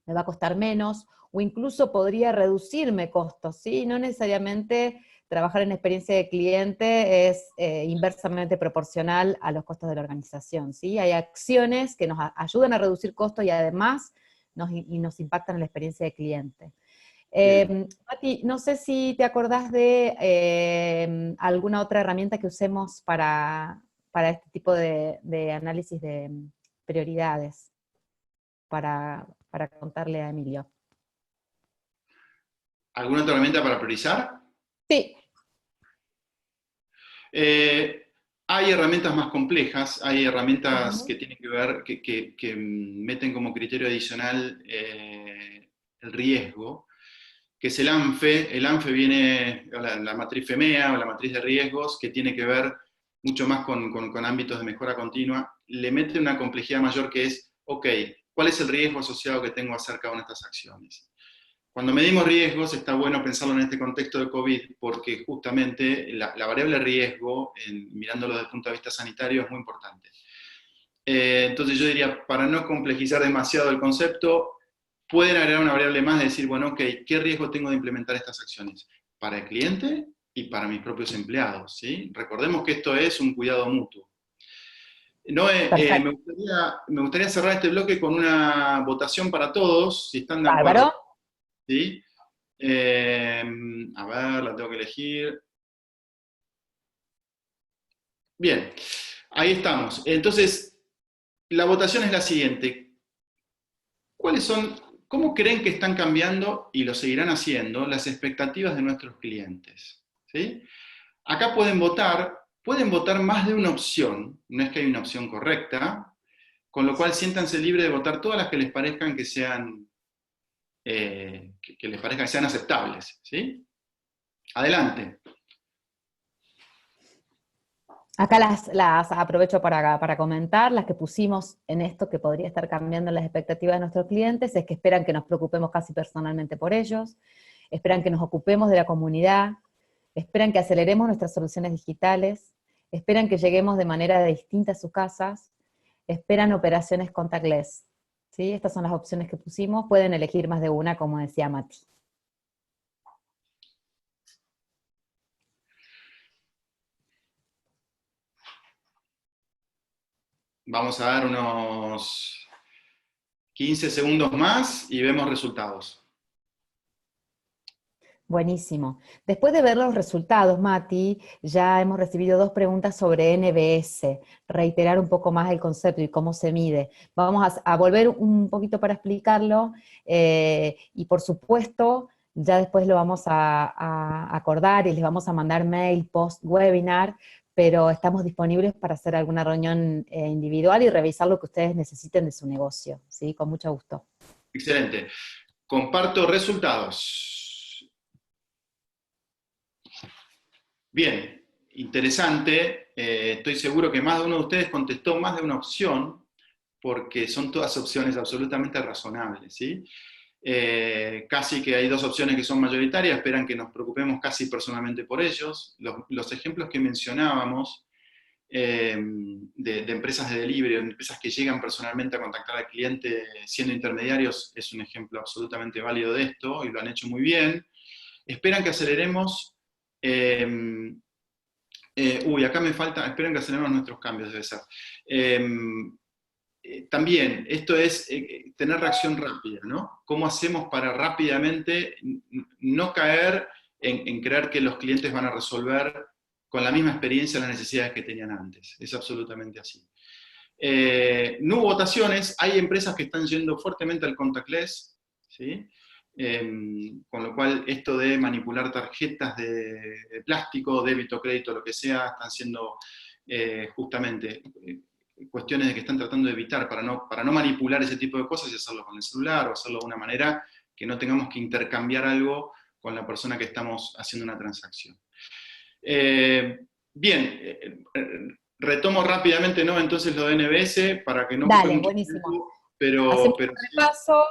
me va a costar menos, o incluso podría reducirme costos, ¿sí? No necesariamente trabajar en experiencia de cliente es inversamente proporcional a los costos de la organización, ¿sí? Hay acciones que nos ayudan a reducir costos y además nos impactan en la experiencia de cliente. bien. Mati, no sé si te acordás de alguna otra herramienta que usemos para este tipo de análisis de prioridades, para contarle a Emilio. ¿Alguna otra herramienta para priorizar? Sí. Eh, Hay herramientas más complejas, hay herramientas que Ujú. tienen que ver, que meten como criterio adicional el riesgo, que es el ANFE. El ANFE viene, la matriz FEMEA o la matriz de riesgos, que tiene que ver mucho más con ámbitos de mejora continua. Le mete una complejidad mayor que es, ok, ¿cuál es el riesgo asociado que tengo a hacer cada una de estas acciones? Cuando medimos riesgos, está bueno pensarlo en este contexto de COVID, porque justamente la variable riesgo, mirándolo desde el punto de vista sanitario, es muy importante. Entonces yo diría, para no complejizar demasiado el concepto, pueden agregar una variable más de decir, bueno, ok, ¿qué riesgo tengo de implementar estas acciones? Para el cliente y para mis propios empleados, ¿sí? Recordemos que esto es un cuidado mutuo. Noé, Perfecto. me gustaría cerrar este bloque con una votación para todos, si están de Bárbaro. acuerdo, ¿sí? Eh, a ver, la tengo que elegir. Bien, ahí estamos. Entonces, la votación es la siguiente. ¿Cuáles son, cómo creen que están cambiando, y lo seguirán haciendo, las expectativas de nuestros clientes? ¿Sí? Acá pueden votar más de una opción, no es que hay una opción correcta, con lo cual siéntanse libres de votar todas las que les parezcan que sean, que les parezcan que sean aceptables. ¿Sí? Adelante. Acá las aprovecho para comentar, las que pusimos en esto que podría estar cambiando las expectativas de nuestros clientes, es que esperan que nos preocupemos casi personalmente por ellos, esperan que nos ocupemos de la comunidad, esperan que aceleremos nuestras soluciones digitales, esperan que lleguemos de manera distinta a sus casas, esperan operaciones contactless. ¿Sí? Estas son las opciones que pusimos, pueden elegir más de una, como decía Mati. Vamos a dar unos 15 segundos más y vemos resultados. Buenísimo. Después de ver los resultados, Mati, ya hemos recibido dos preguntas sobre NBS, reiterar un poco más el concepto y cómo se mide. Vamos a volver un poquito para explicarlo y por supuesto ya después lo vamos a acordar y les vamos a mandar mail post-webinar, pero estamos disponibles para hacer alguna reunión individual y revisar lo que ustedes necesiten de su negocio, ¿sí? Con mucho gusto. Excelente. Comparto resultados. Bien, interesante. Estoy seguro que más de uno de ustedes contestó más de una opción, porque son todas opciones absolutamente razonables, ¿sí? Casi que hay dos opciones que son mayoritarias, esperan que nos preocupemos casi personalmente por ellos. Los ejemplos que mencionábamos de empresas de delivery, de empresas que llegan personalmente a contactar al cliente siendo intermediarios, es un ejemplo absolutamente válido de esto, y lo han hecho muy bien. Esperan que aceleremos, acá me falta, esperan que aceleremos nuestros cambios, debe ser. También, esto es tener reacción rápida, ¿no? ¿Cómo hacemos para rápidamente no caer en creer que los clientes van a resolver con la misma experiencia las necesidades que tenían antes? Es absolutamente así. No hubo votaciones, hay empresas que están yendo fuertemente al contactless, ¿sí? Con lo cual, esto de manipular tarjetas de plástico, débito, crédito, lo que sea, están siendo justamente cuestiones de que están tratando de evitar para no manipular ese tipo de cosas y hacerlo con el celular o hacerlo de una manera que no tengamos que intercambiar algo con la persona que estamos haciendo una transacción. Bien, retomo rápidamente, ¿no? Entonces lo de NBS, para que no ocupe Dale, mucho buenísimo. tiempo, pero Hacemos un sí. repaso.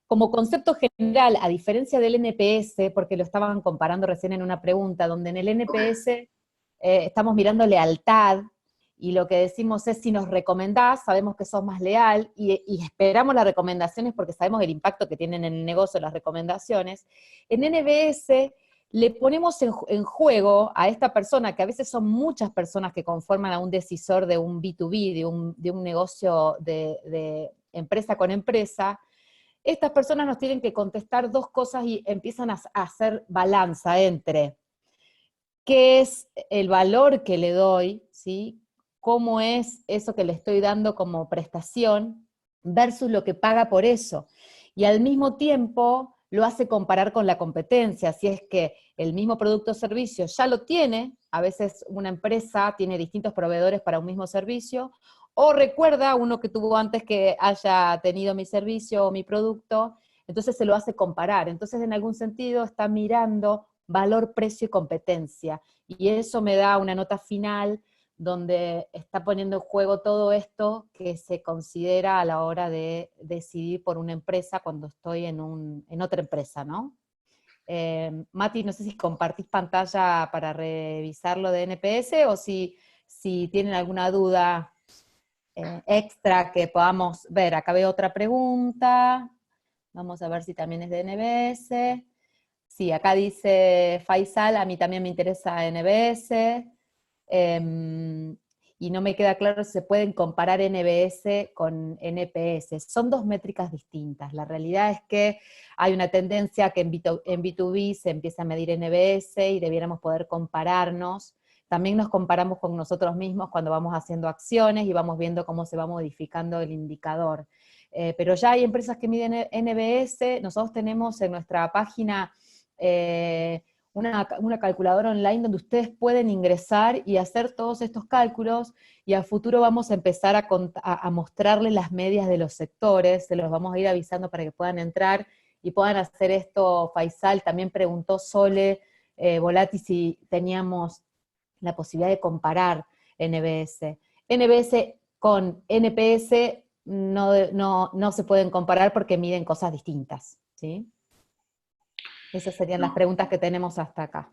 Como concepto general, a diferencia del NPS, porque lo estaban comparando recién en una pregunta, donde en el NPS estamos mirando lealtad, y lo que decimos es, si nos recomendás, sabemos que sos más leal, y esperamos las recomendaciones porque sabemos el impacto que tienen en el negocio las recomendaciones. En NBS le ponemos en juego a esta persona, que a veces son muchas personas que conforman a un decisor de un B2B, de un negocio de empresa con empresa. Estas personas nos tienen que contestar dos cosas y empiezan a hacer balanza entre qué es el valor que le doy, ¿sí? Cómo es eso que le estoy dando como prestación versus lo que paga por eso. Y al mismo tiempo lo hace comparar con la competencia, si es que el mismo producto o servicio ya lo tiene, a veces una empresa tiene distintos proveedores para un mismo servicio, o recuerda uno que tuvo antes que haya tenido mi servicio o mi producto, entonces se lo hace comparar. Entonces, en algún sentido, está mirando valor, precio y competencia. Y eso me da una nota final donde está poniendo en juego todo esto que se considera a la hora de decidir por una empresa cuando estoy en otra empresa, ¿no? Mati, no sé si compartís pantalla para revisar lo de NPS o si tienen alguna duda extra que podamos ver. Acá veo otra pregunta. Vamos a ver si también es de NBS. Sí, acá dice Faisal, a mí también me interesa NBS. Y no me queda claro si se pueden comparar NBS con NPS. Son dos métricas distintas. La realidad es que hay una tendencia que en B2B se empieza a medir NBS y debiéramos poder compararnos. También nos comparamos con nosotros mismos cuando vamos haciendo acciones y vamos viendo cómo se va modificando el indicador. Pero ya hay empresas que miden NBS. Nosotros tenemos en nuestra página una calculadora online donde ustedes pueden ingresar y hacer todos estos cálculos, y a futuro vamos a empezar a mostrarles las medias de los sectores, se los vamos a ir avisando para que puedan entrar y puedan hacer esto. Faisal también preguntó, Sole Volati, si teníamos la posibilidad de comparar NBS. NBS con NPS no se pueden comparar porque miden cosas distintas, ¿sí? Esas serían las preguntas que tenemos hasta acá.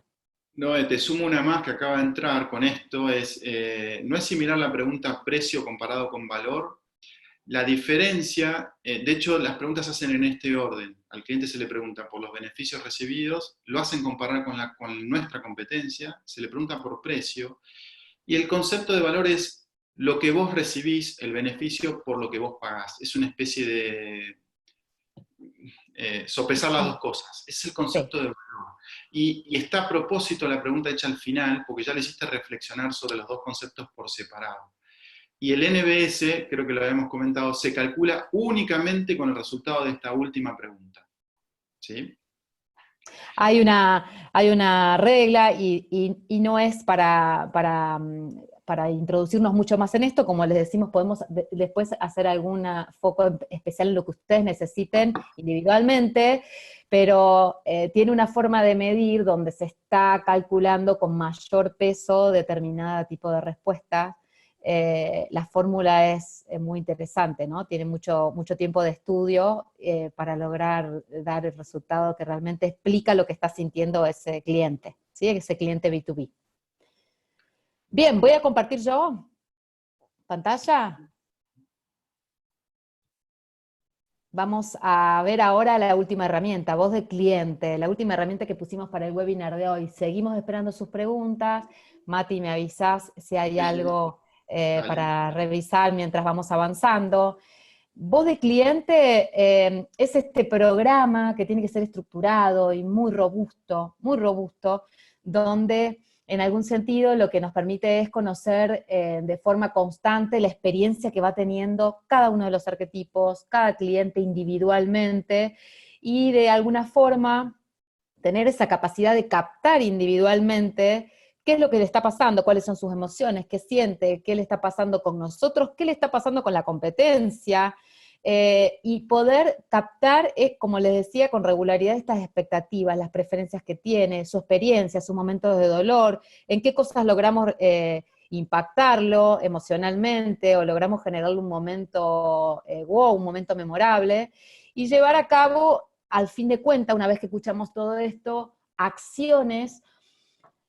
No, te sumo una más que acaba de entrar con esto, no es similar la pregunta precio comparado con valor. La diferencia, de hecho las preguntas se hacen en este orden. Al cliente se le pregunta por los beneficios recibidos, lo hacen comparar con nuestra competencia, se le pregunta por precio, y el concepto de valor es lo que vos recibís, el beneficio por lo que vos pagás. Es una especie de sopesar las dos cosas. Es el concepto de valor. Y está a propósito la pregunta hecha al final, porque ya le hiciste reflexionar sobre los dos conceptos por separado. Y el NBS, creo que lo habíamos comentado, se calcula únicamente con el resultado de esta última pregunta. ¿Sí? Hay una regla y no es para introducirnos mucho más en esto. Como les decimos, podemos después hacer algún foco especial en lo que ustedes necesiten individualmente, pero tiene una forma de medir donde se está calculando con mayor peso determinado tipo de respuesta. La fórmula es muy interesante, ¿no? Tiene mucho tiempo de estudio para lograr dar el resultado que realmente explica lo que está sintiendo ese cliente, ¿sí? Ese cliente B2B. Bien, voy a compartir yo pantalla. Vamos a ver ahora la última herramienta, voz del cliente, la última herramienta que pusimos para el webinar de hoy. Seguimos esperando sus preguntas. Mati, me avisás si hay algo para revisar mientras vamos avanzando. Voz de cliente es este programa que tiene que ser estructurado y muy robusto, donde en algún sentido lo que nos permite es conocer de forma constante la experiencia que va teniendo cada uno de los arquetipos, cada cliente individualmente, y de alguna forma tener esa capacidad de captar individualmente qué es lo que le está pasando, cuáles son sus emociones, qué siente, qué le está pasando con nosotros, qué le está pasando con la competencia, y poder captar, como les decía, con regularidad estas expectativas, las preferencias que tiene, su experiencia, sus momentos de dolor, en qué cosas logramos impactarlo emocionalmente, o logramos generarle un momento wow, un momento memorable, y llevar a cabo, al fin de cuentas, una vez que escuchamos todo esto, acciones.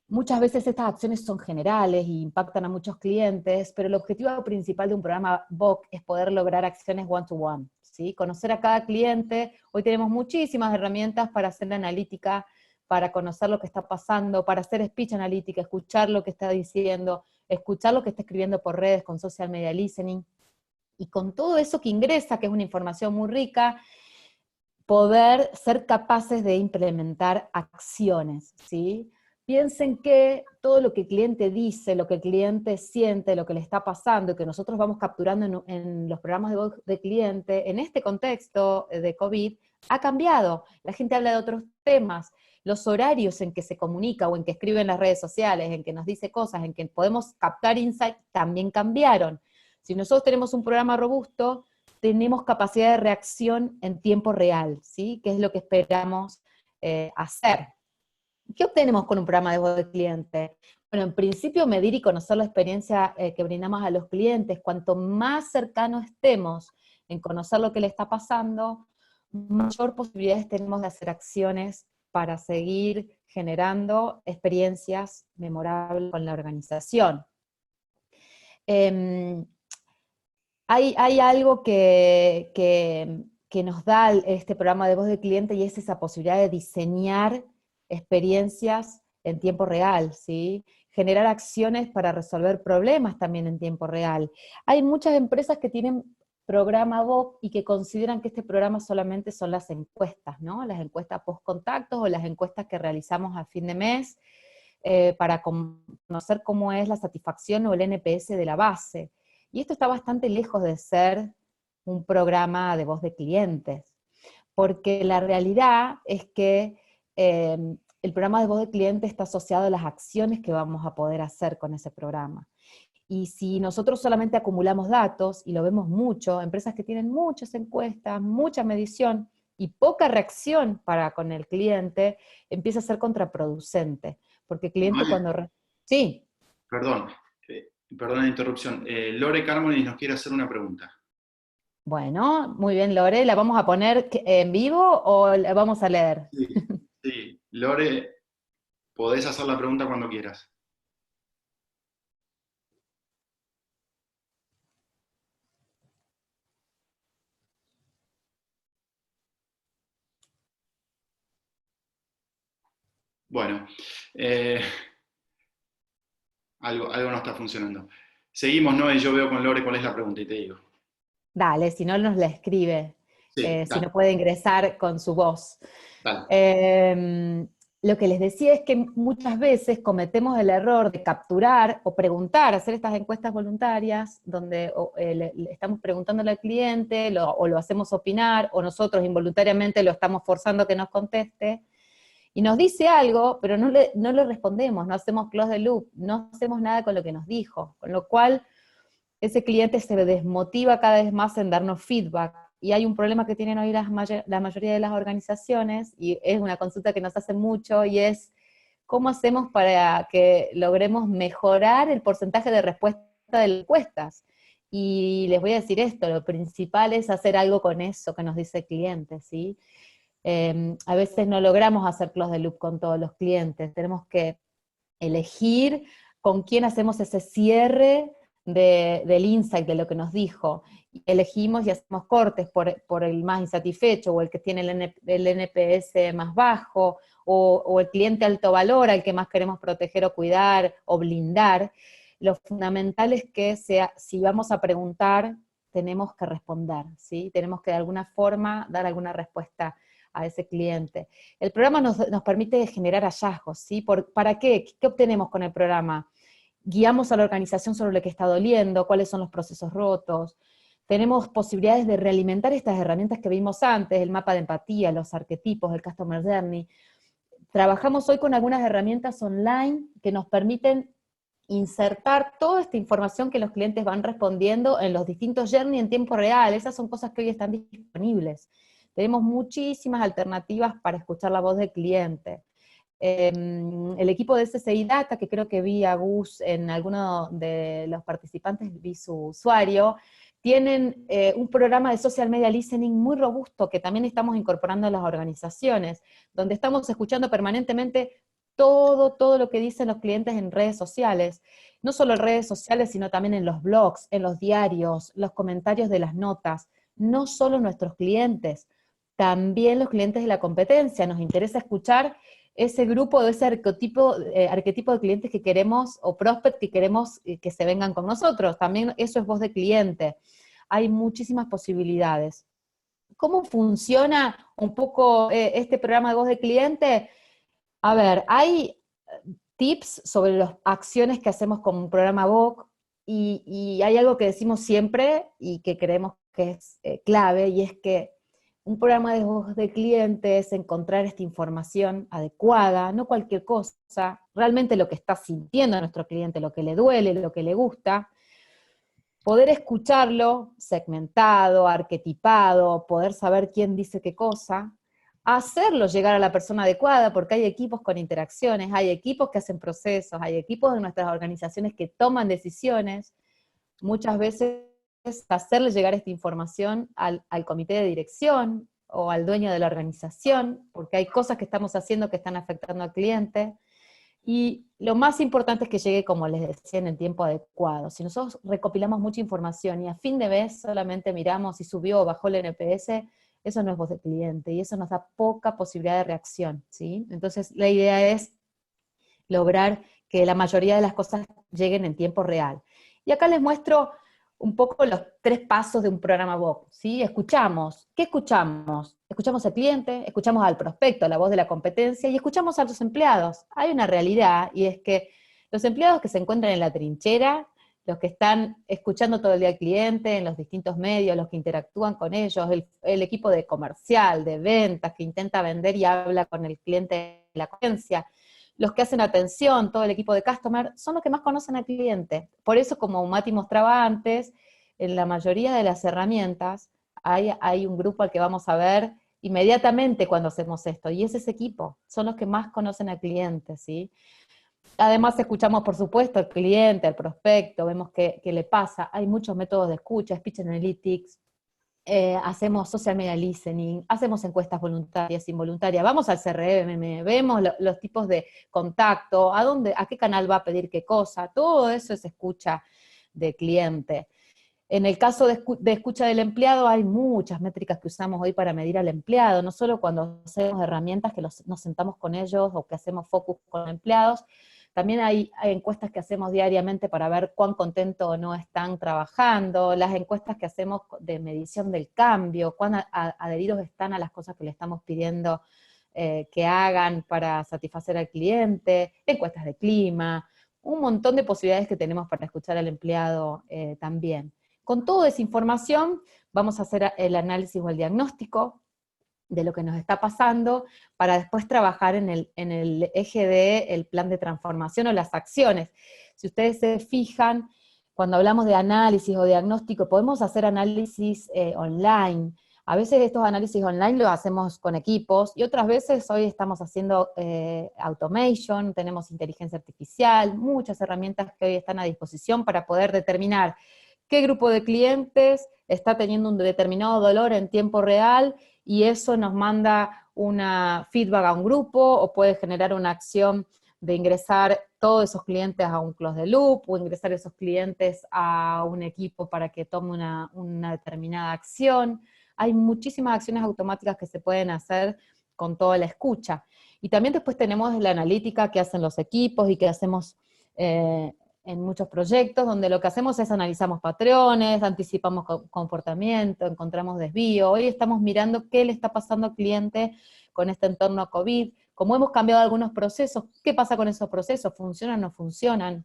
Muchas veces estas acciones son generales y impactan a muchos clientes, pero el objetivo principal de un programa VOC es poder lograr acciones one-to-one, ¿sí? Conocer a cada cliente. Hoy tenemos muchísimas herramientas para hacer la analítica, para conocer lo que está pasando, para hacer speech analítica, escuchar lo que está diciendo, escuchar lo que está escribiendo por redes con social media listening, y con todo eso que ingresa, que es una información muy rica, poder ser capaces de implementar acciones, ¿sí? Piensen que todo lo que el cliente dice, lo que el cliente siente, lo que le está pasando, y que nosotros vamos capturando en los programas de voz de cliente, en este contexto de COVID, ha cambiado. La gente habla de otros temas, los horarios en que se comunica o en que escribe en las redes sociales, en que nos dice cosas, en que podemos captar insight, también cambiaron. Si nosotros tenemos un programa robusto, tenemos capacidad de reacción en tiempo real, ¿sí? Que es lo que esperamos hacer. ¿Qué obtenemos con un programa de voz de cliente? Bueno, en principio medir y conocer la experiencia que brindamos a los clientes. Cuanto más cercanos estemos en conocer lo que le está pasando, mayor posibilidades tenemos de hacer acciones para seguir generando experiencias memorables con la organización. Hay algo que nos da este programa de voz de cliente, y es esa posibilidad de diseñar experiencias en tiempo real, ¿sí? Generar acciones para resolver problemas también en tiempo real. Hay muchas empresas que tienen programa VOC y que consideran que este programa solamente son las encuestas, ¿no? Las encuestas post contactos o las encuestas que realizamos a fin de mes, para conocer cómo es la satisfacción o el NPS de la base. Y esto está bastante lejos de ser un programa de voz de clientes, porque la realidad es que el programa de voz de cliente está asociado a las acciones que vamos a poder hacer con ese programa. Y si nosotros solamente acumulamos datos, y lo vemos mucho, empresas que tienen muchas encuestas, mucha medición y poca reacción para con el cliente, empieza a ser contraproducente, porque el cliente Vale, cuando... Sí. perdón, perdón la interrupción. Lore Carmoni nos quiere hacer una pregunta. Bueno, muy bien, Lore, ¿la vamos a poner en vivo o la vamos a leer? Sí, sí. Lore, podés hacer la pregunta cuando quieras. Bueno, eh, algo no está funcionando. Seguimos, ¿no? Y yo veo con Lore cuál es la pregunta y te digo. Dale, si no nos la escribe, Sí, si dale, no puede ingresar con su voz. dale. Lo que les decía es que muchas veces cometemos el error de capturar o preguntar, hacer estas encuestas voluntarias, donde le estamos preguntándole al cliente, o lo hacemos opinar, o nosotros involuntariamente lo estamos forzando a que nos conteste, y nos dice algo, pero no le respondemos, no hacemos close the loop, no hacemos nada con lo que nos dijo, con lo cual ese cliente se desmotiva cada vez más en darnos feedback. Y hay un problema que tienen hoy la mayoría de las organizaciones, y es una consulta que nos hacen mucho, y es cómo hacemos para que logremos mejorar el porcentaje de respuesta de las encuestas. Y les voy a decir esto, lo principal es hacer algo con eso que nos dice el cliente, ¿sí? A veces no logramos hacer close the loop con todos los clientes, tenemos que elegir con quién hacemos ese cierre del insight, de lo que nos dijo. Y elegimos y hacemos cortes por el más insatisfecho, o el que tiene el NPS más bajo, o el cliente alto valor al que más queremos proteger o cuidar o blindar. Lo fundamental es que si vamos a preguntar, tenemos que responder, ¿sí? Tenemos que de alguna forma dar alguna respuesta a ese cliente. El programa nos permite generar hallazgos, ¿sí? ¿Para qué? ¿Qué obtenemos con el programa? Guiamos a la organización sobre lo que está doliendo, cuáles son los procesos rotos, Tenemos posibilidades de realimentar estas herramientas que vimos antes, el mapa de empatía, los arquetipos, el Customer Journey. Trabajamos hoy con algunas herramientas online que nos permiten insertar toda esta información que los clientes van respondiendo en los distintos journey en tiempo real. Esas son cosas que hoy están disponibles. Tenemos muchísimas alternativas para escuchar la voz del cliente. El equipo de SSI Data, que creo que vi a Gus en alguno de los participantes, vi su usuario, tienen un programa de social media listening muy robusto que también estamos incorporando a las organizaciones, donde estamos escuchando permanentemente todo lo que dicen los clientes en redes sociales, no solo en redes sociales, sino también en los blogs, en los diarios, los comentarios de las notas, no solo nuestros clientes, también los clientes de la competencia. Nos interesa escuchar ese grupo, ese arquetipo de clientes que queremos, o prospect que queremos que se vengan con nosotros. También eso es voz de cliente. Hay muchísimas posibilidades. ¿Cómo funciona un poco este programa de voz de cliente? A ver, hay tips sobre las acciones que hacemos con un programa VOC, y hay algo que decimos siempre y que creemos que es clave, y es que un programa de voz de cliente es encontrar esta información adecuada, no cualquier cosa, realmente lo que está sintiendo nuestro cliente, lo que le duele, lo que le gusta, poder escucharlo segmentado, arquetipado, poder saber quién dice qué cosa, hacerlo llegar a la persona adecuada, porque hay equipos con interacciones, hay equipos que hacen procesos, hay equipos de nuestras organizaciones que toman decisiones. Muchas veces hacerle llegar esta información al comité de dirección o al dueño de la organización, porque hay cosas que estamos haciendo que están afectando al cliente. Y lo más importante es que llegue, como les decía, en el tiempo adecuado. Si nosotros recopilamos mucha información y a fin de mes solamente miramos si subió o bajó el NPS, eso no es voz de cliente, y eso nos da poca posibilidad de reacción, ¿sí? Entonces la idea es lograr que la mayoría de las cosas lleguen en tiempo real. Y acá les muestro un poco los 3 pasos de un programa VOC, ¿sí? Escuchamos. ¿Qué escuchamos? Escuchamos al cliente, escuchamos al prospecto, la voz de la competencia, y escuchamos a los empleados. Hay una realidad, y es que los empleados que se encuentran en la trinchera, los que están escuchando todo el día al cliente, en los distintos medios, los que interactúan con ellos, el equipo de comercial, de ventas, que intenta vender y habla con el cliente de la competencia, los que hacen atención, todo el equipo de customer, son los que más conocen al cliente. Por eso, como Mati mostraba antes, en la mayoría de las herramientas hay un grupo al que vamos a ver inmediatamente cuando hacemos esto, y es ese equipo, son los que más conocen al cliente, ¿sí? Además escuchamos, por supuesto, al cliente, al prospecto, vemos qué le pasa. Hay muchos métodos de escucha, speech analytics, hacemos social media listening, hacemos encuestas voluntarias, involuntarias, vamos al CRM, vemos los tipos de contacto, a qué canal va a pedir qué cosa, todo eso es escucha de cliente. En el caso de escucha del empleado, hay muchas métricas que usamos hoy para medir al empleado, no solo cuando hacemos herramientas que nos sentamos con ellos o que hacemos focus con empleados. También hay encuestas que hacemos diariamente para ver cuán contento o no están trabajando, las encuestas que hacemos de medición del cambio, cuán adheridos están a las cosas que le estamos pidiendo que hagan para satisfacer al cliente, encuestas de clima, un montón de posibilidades que tenemos para escuchar al empleado también. Con toda esa información vamos a hacer el análisis o el diagnóstico de lo que nos está pasando, para después trabajar en el eje del plan de transformación o las acciones. Si ustedes se fijan, cuando hablamos de análisis o diagnóstico, podemos hacer análisis online. A veces estos análisis online los hacemos con equipos, y otras veces hoy estamos haciendo automation, tenemos inteligencia artificial, muchas herramientas que hoy están a disposición para poder determinar qué grupo de clientes está teniendo un determinado dolor en tiempo real, y eso nos manda una feedback a un grupo, o puede generar una acción de ingresar todos esos clientes a un close the loop, o ingresar esos clientes a un equipo para que tome una determinada acción. Hay muchísimas acciones automáticas que se pueden hacer con toda la escucha. Y también después tenemos la analítica que hacen los equipos y que hacemos en muchos proyectos, donde lo que hacemos es analizamos patrones, anticipamos comportamiento, encontramos desvío. Hoy estamos mirando qué le está pasando al cliente con este entorno COVID, como hemos cambiado algunos procesos, qué pasa con esos procesos, funcionan o no funcionan.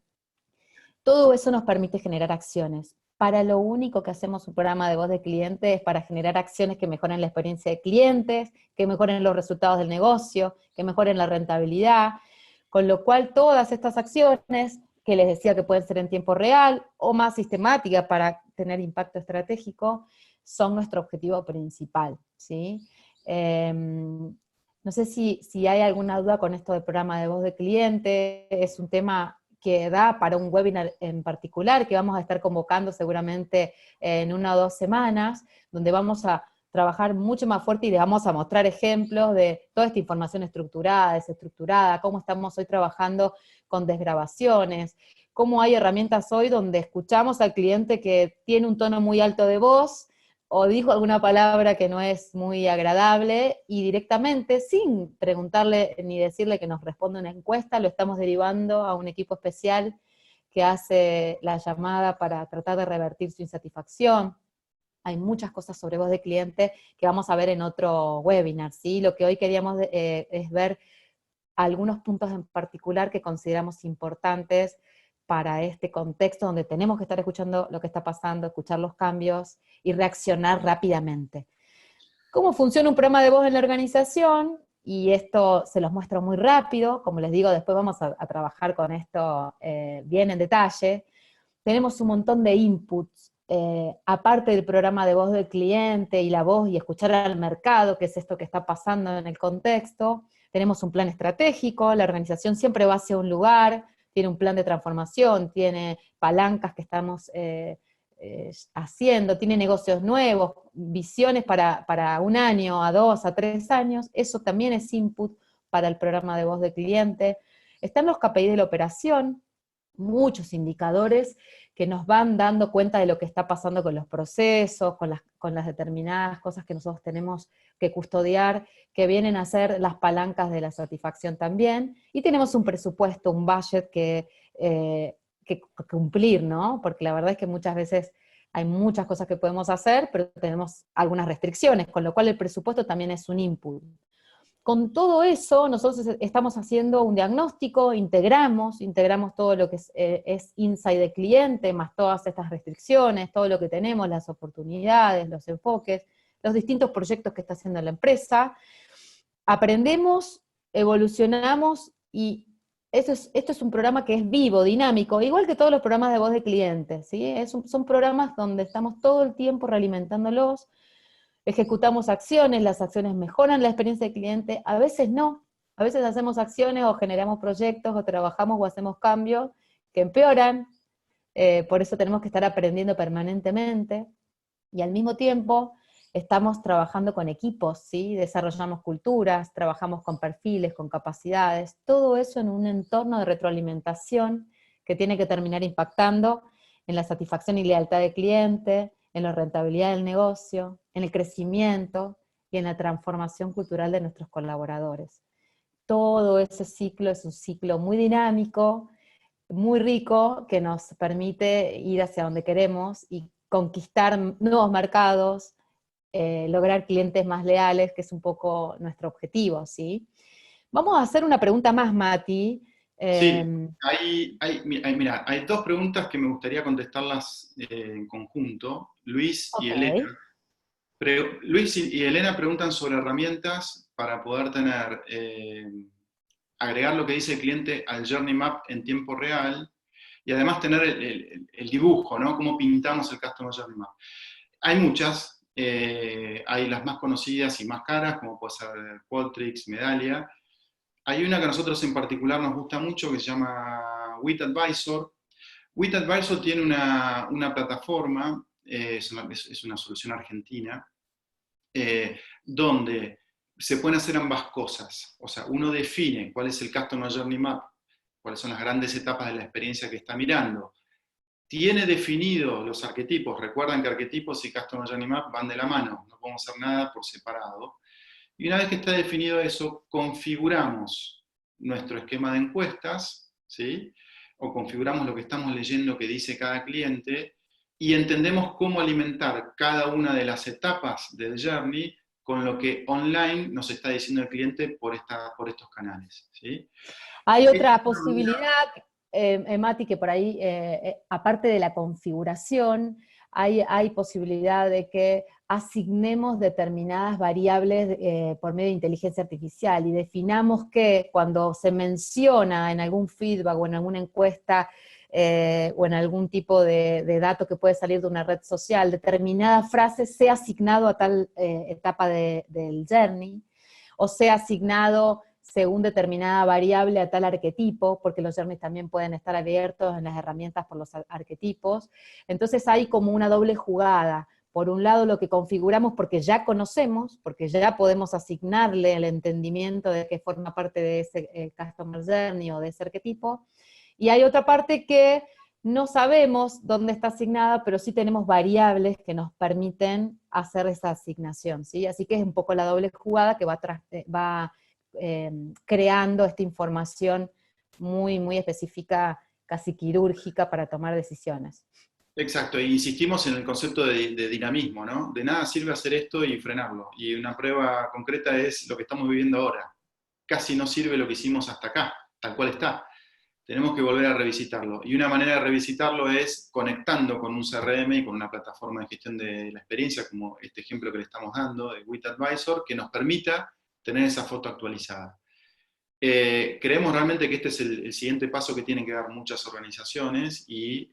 Todo eso nos permite generar acciones. para lo único que hacemos un programa de voz de cliente es para generar acciones que mejoren la experiencia de clientes, que mejoren los resultados del negocio, que mejoren la rentabilidad, con lo cual todas estas acciones, que les decía que pueden ser en tiempo real o más sistemáticas para tener impacto estratégico, son nuestro objetivo principal, ¿sí? No sé si hay alguna duda con esto del programa de voz de cliente. Es un tema que da para un webinar en particular, que vamos a estar convocando seguramente en 1 o 2 semanas, donde vamos a trabajar mucho más fuerte y les vamos a mostrar ejemplos de toda esta información estructurada, desestructurada, cómo estamos hoy trabajando con desgrabaciones, cómo hay herramientas hoy donde escuchamos al cliente que tiene un tono muy alto de voz, o dijo alguna palabra que no es muy agradable, y directamente, sin preguntarle ni decirle que nos responda una encuesta, lo estamos derivando a un equipo especial que hace la llamada para tratar de revertir su insatisfacción. Hay muchas cosas sobre voz de cliente que vamos a ver en otro webinar, ¿sí? Lo que hoy queríamos es ver algunos puntos en particular que consideramos importantes para este contexto donde tenemos que estar escuchando lo que está pasando, escuchar los cambios y reaccionar rápidamente. ¿Cómo funciona un programa de voz en la organización? Y esto se los muestro muy rápido, como les digo, después vamos a trabajar con esto bien en detalle. Tenemos un montón de inputs, aparte del programa de voz del cliente y la voz y escuchar al mercado, que es esto que está pasando en el contexto. Tenemos un plan estratégico, la organización siempre va hacia un lugar, tiene un plan de transformación, tiene palancas que estamos haciendo, tiene negocios nuevos, visiones para 1 año, a 2, a 3 años. Eso también es input para el programa de voz del cliente. Están los KPI de la operación, muchos indicadores que nos van dando cuenta de lo que está pasando con los procesos, con las determinadas cosas que nosotros tenemos que custodiar, que vienen a ser las palancas de la satisfacción también, y tenemos un presupuesto, un budget que cumplir, ¿no? Porque la verdad es que muchas veces hay muchas cosas que podemos hacer, pero tenemos algunas restricciones, con lo cual el presupuesto también es un input. Con todo eso, nosotros estamos haciendo un diagnóstico, integramos todo lo que es insight de cliente, más todas estas restricciones, todo lo que tenemos, las oportunidades, los enfoques, los distintos proyectos que está haciendo la empresa. Aprendemos, evolucionamos, y esto es un programa que es vivo, dinámico, igual que todos los programas de voz de clientes, ¿sí? Son programas donde estamos todo el tiempo realimentándolos. Ejecutamos acciones, las acciones mejoran la experiencia del cliente, a veces no, a veces hacemos acciones o generamos proyectos o trabajamos o hacemos cambios que empeoran, por eso tenemos que estar aprendiendo permanentemente, y al mismo tiempo estamos trabajando con equipos, ¿sí? Desarrollamos culturas, trabajamos con perfiles, con capacidades, todo eso en un entorno de retroalimentación que tiene que terminar impactando en la satisfacción y lealtad del cliente, en la rentabilidad del negocio, en el crecimiento y en la transformación cultural de nuestros colaboradores. Todo ese ciclo es un ciclo muy dinámico, muy rico, que nos permite ir hacia donde queremos y conquistar nuevos mercados, lograr clientes más leales, que es un poco nuestro objetivo, ¿sí? Vamos a hacer una pregunta más, Mati. Sí, mira, hay dos preguntas que me gustaría contestarlas en conjunto. Luis y Ok. Elena. Luis y Elena preguntan sobre herramientas para poder tener, agregar lo que dice el cliente al Journey Map en tiempo real, y además tener el dibujo, ¿no? Cómo pintamos el Customer Journey Map. Hay muchas, hay las más conocidas y más caras, como puede ser Qualtrics, Medallia. Hay una que a nosotros en particular nos gusta mucho, que se llama WIT Advisor. WIT Advisor tiene una plataforma, es una solución argentina, donde se pueden hacer ambas cosas. O sea, uno define cuál es el Customer Journey Map, cuáles son las grandes etapas de la experiencia que está mirando. Tiene definido los arquetipos. Recuerdan que arquetipos y Customer Journey Map van de la mano, no podemos hacer nada por separado. Y una vez que está definido eso, configuramos nuestro esquema de encuestas, ¿sí? O configuramos lo que estamos leyendo que dice cada cliente, y entendemos cómo alimentar cada una de las etapas del journey con lo que online nos está diciendo el cliente por estos canales, ¿sí? Hay otra Esta posibilidad, Mati, que por ahí, aparte de la configuración, hay posibilidad de que asignemos determinadas variables por medio de inteligencia artificial y definamos que cuando se menciona en algún feedback o en alguna encuesta o en algún tipo de dato que puede salir de una red social, determinada frase sea asignado a tal etapa del journey, o sea asignado según determinada variable a tal arquetipo, porque los journeys también pueden estar abiertos en las herramientas por los arquetipos. Entonces hay como una doble jugada. Por un lado lo que configuramos porque ya conocemos, porque ya podemos asignarle el entendimiento de que forma parte de ese customer journey o de ese arquetipo, y hay otra parte que no sabemos dónde está asignada, pero sí tenemos variables que nos permiten hacer esa asignación, ¿sí? Así que es un poco la doble jugada que va creando esta información muy, muy específica, casi quirúrgica para tomar decisiones. Exacto, e insistimos en el concepto de dinamismo, ¿no? De nada sirve hacer esto y frenarlo. Y una prueba concreta es lo que estamos viviendo ahora. Casi no sirve lo que hicimos hasta acá, tal cual está. Tenemos que volver a revisitarlo. Y una manera de revisitarlo es conectando con un CRM y con una plataforma de gestión de la experiencia, como este ejemplo que le estamos dando de WIT Advisor, que nos permita tener esa foto actualizada. Creemos realmente que este es el siguiente paso que tienen que dar muchas organizaciones y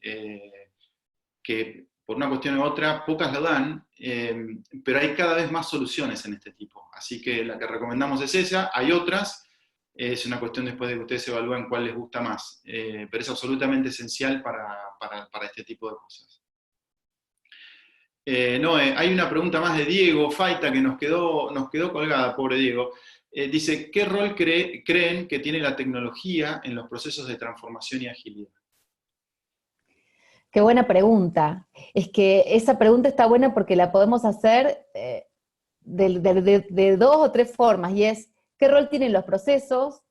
que por una cuestión u otra pocas lo dan, pero hay cada vez más soluciones en este tipo. Así que la que recomendamos es esa, hay otras, es una cuestión después de que ustedes evalúen cuál les gusta más, pero es absolutamente esencial para este tipo de cosas. No, hay una pregunta más de Diego Faita que nos quedó colgada, pobre Diego. Dice, ¿qué rol creen que tiene la tecnología en los procesos de transformación y agilidad? Qué buena pregunta. Es que esa pregunta está buena porque la podemos hacer de dos o tres formas, y es, ¿qué rol tienen los procesos?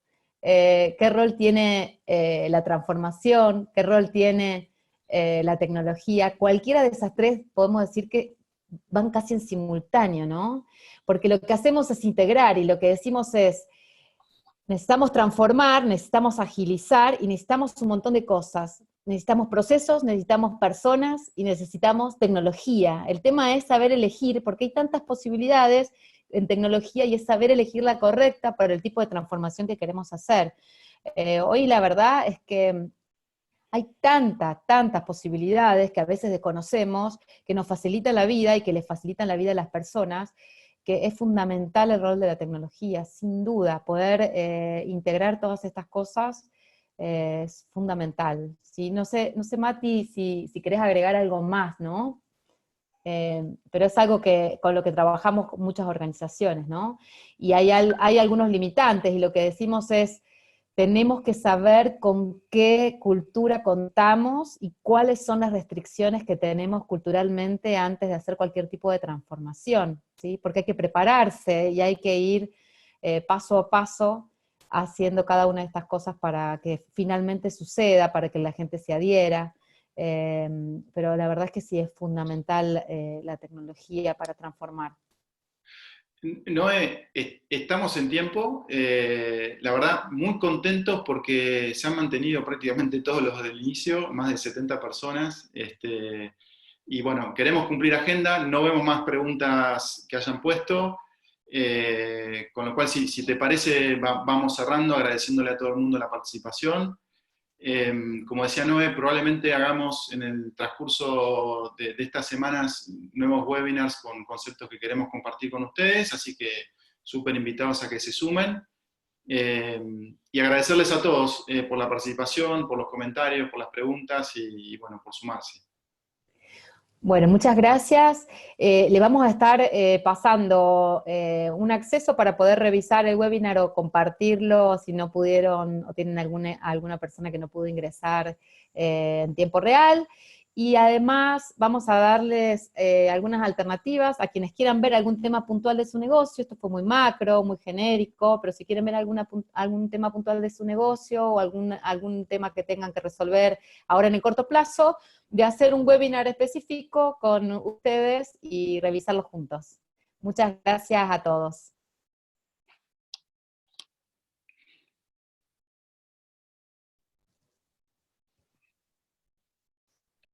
¿Qué rol tiene la transformación? ¿Qué rol tiene la tecnología? Cualquiera de esas tres podemos decir que van casi en simultáneo, ¿no? Porque lo que hacemos es integrar, y lo que decimos es, necesitamos transformar, necesitamos agilizar y necesitamos un montón de cosas. Necesitamos procesos, necesitamos personas y necesitamos tecnología. El tema es saber elegir, porque hay tantas posibilidades en tecnología y es saber elegir la correcta para el tipo de transformación que queremos hacer. Hoy la verdad es que hay tantas posibilidades que a veces desconocemos, que nos facilitan la vida y que les facilitan la vida a las personas, que es fundamental el rol de la tecnología, sin duda. Poder integrar todas estas cosas es fundamental. ¿Sí? No sé, Mati, si querés agregar algo más, ¿no? Pero es algo con lo que trabajamos muchas organizaciones, ¿no? Y hay algunos limitantes, y lo que decimos es, tenemos que saber con qué cultura contamos y cuáles son las restricciones que tenemos culturalmente antes de hacer cualquier tipo de transformación, ¿sí? Porque hay que prepararse y hay que ir paso a paso haciendo cada una de estas cosas para que finalmente suceda, para que la gente se adhiera. Pero la verdad es que sí es fundamental la tecnología para transformar. Noé, estamos en tiempo, la verdad muy contentos porque se han mantenido prácticamente todos los del inicio, más de 70 personas, y bueno, queremos cumplir agenda, no vemos más preguntas que hayan puesto, con lo cual si te parece vamos cerrando agradeciéndole a todo el mundo la participación. Como decía Noé, probablemente hagamos en el transcurso de estas semanas nuevos webinars con conceptos que queremos compartir con ustedes, así que súper invitados a que se sumen. Y agradecerles a todos por la participación, por los comentarios, por las preguntas y bueno, por sumarse. Bueno, muchas gracias. Le vamos a estar pasando un acceso para poder revisar el webinar o compartirlo si no pudieron o tienen alguna persona que no pudo ingresar en tiempo real. Y además vamos a darles algunas alternativas a quienes quieran ver algún tema puntual de su negocio. Esto fue muy macro, muy genérico, pero si quieren ver algún tema puntual de su negocio o algún tema que tengan que resolver ahora en el corto plazo, de hacer un webinar específico con ustedes y revisarlo juntos. Muchas gracias a todos.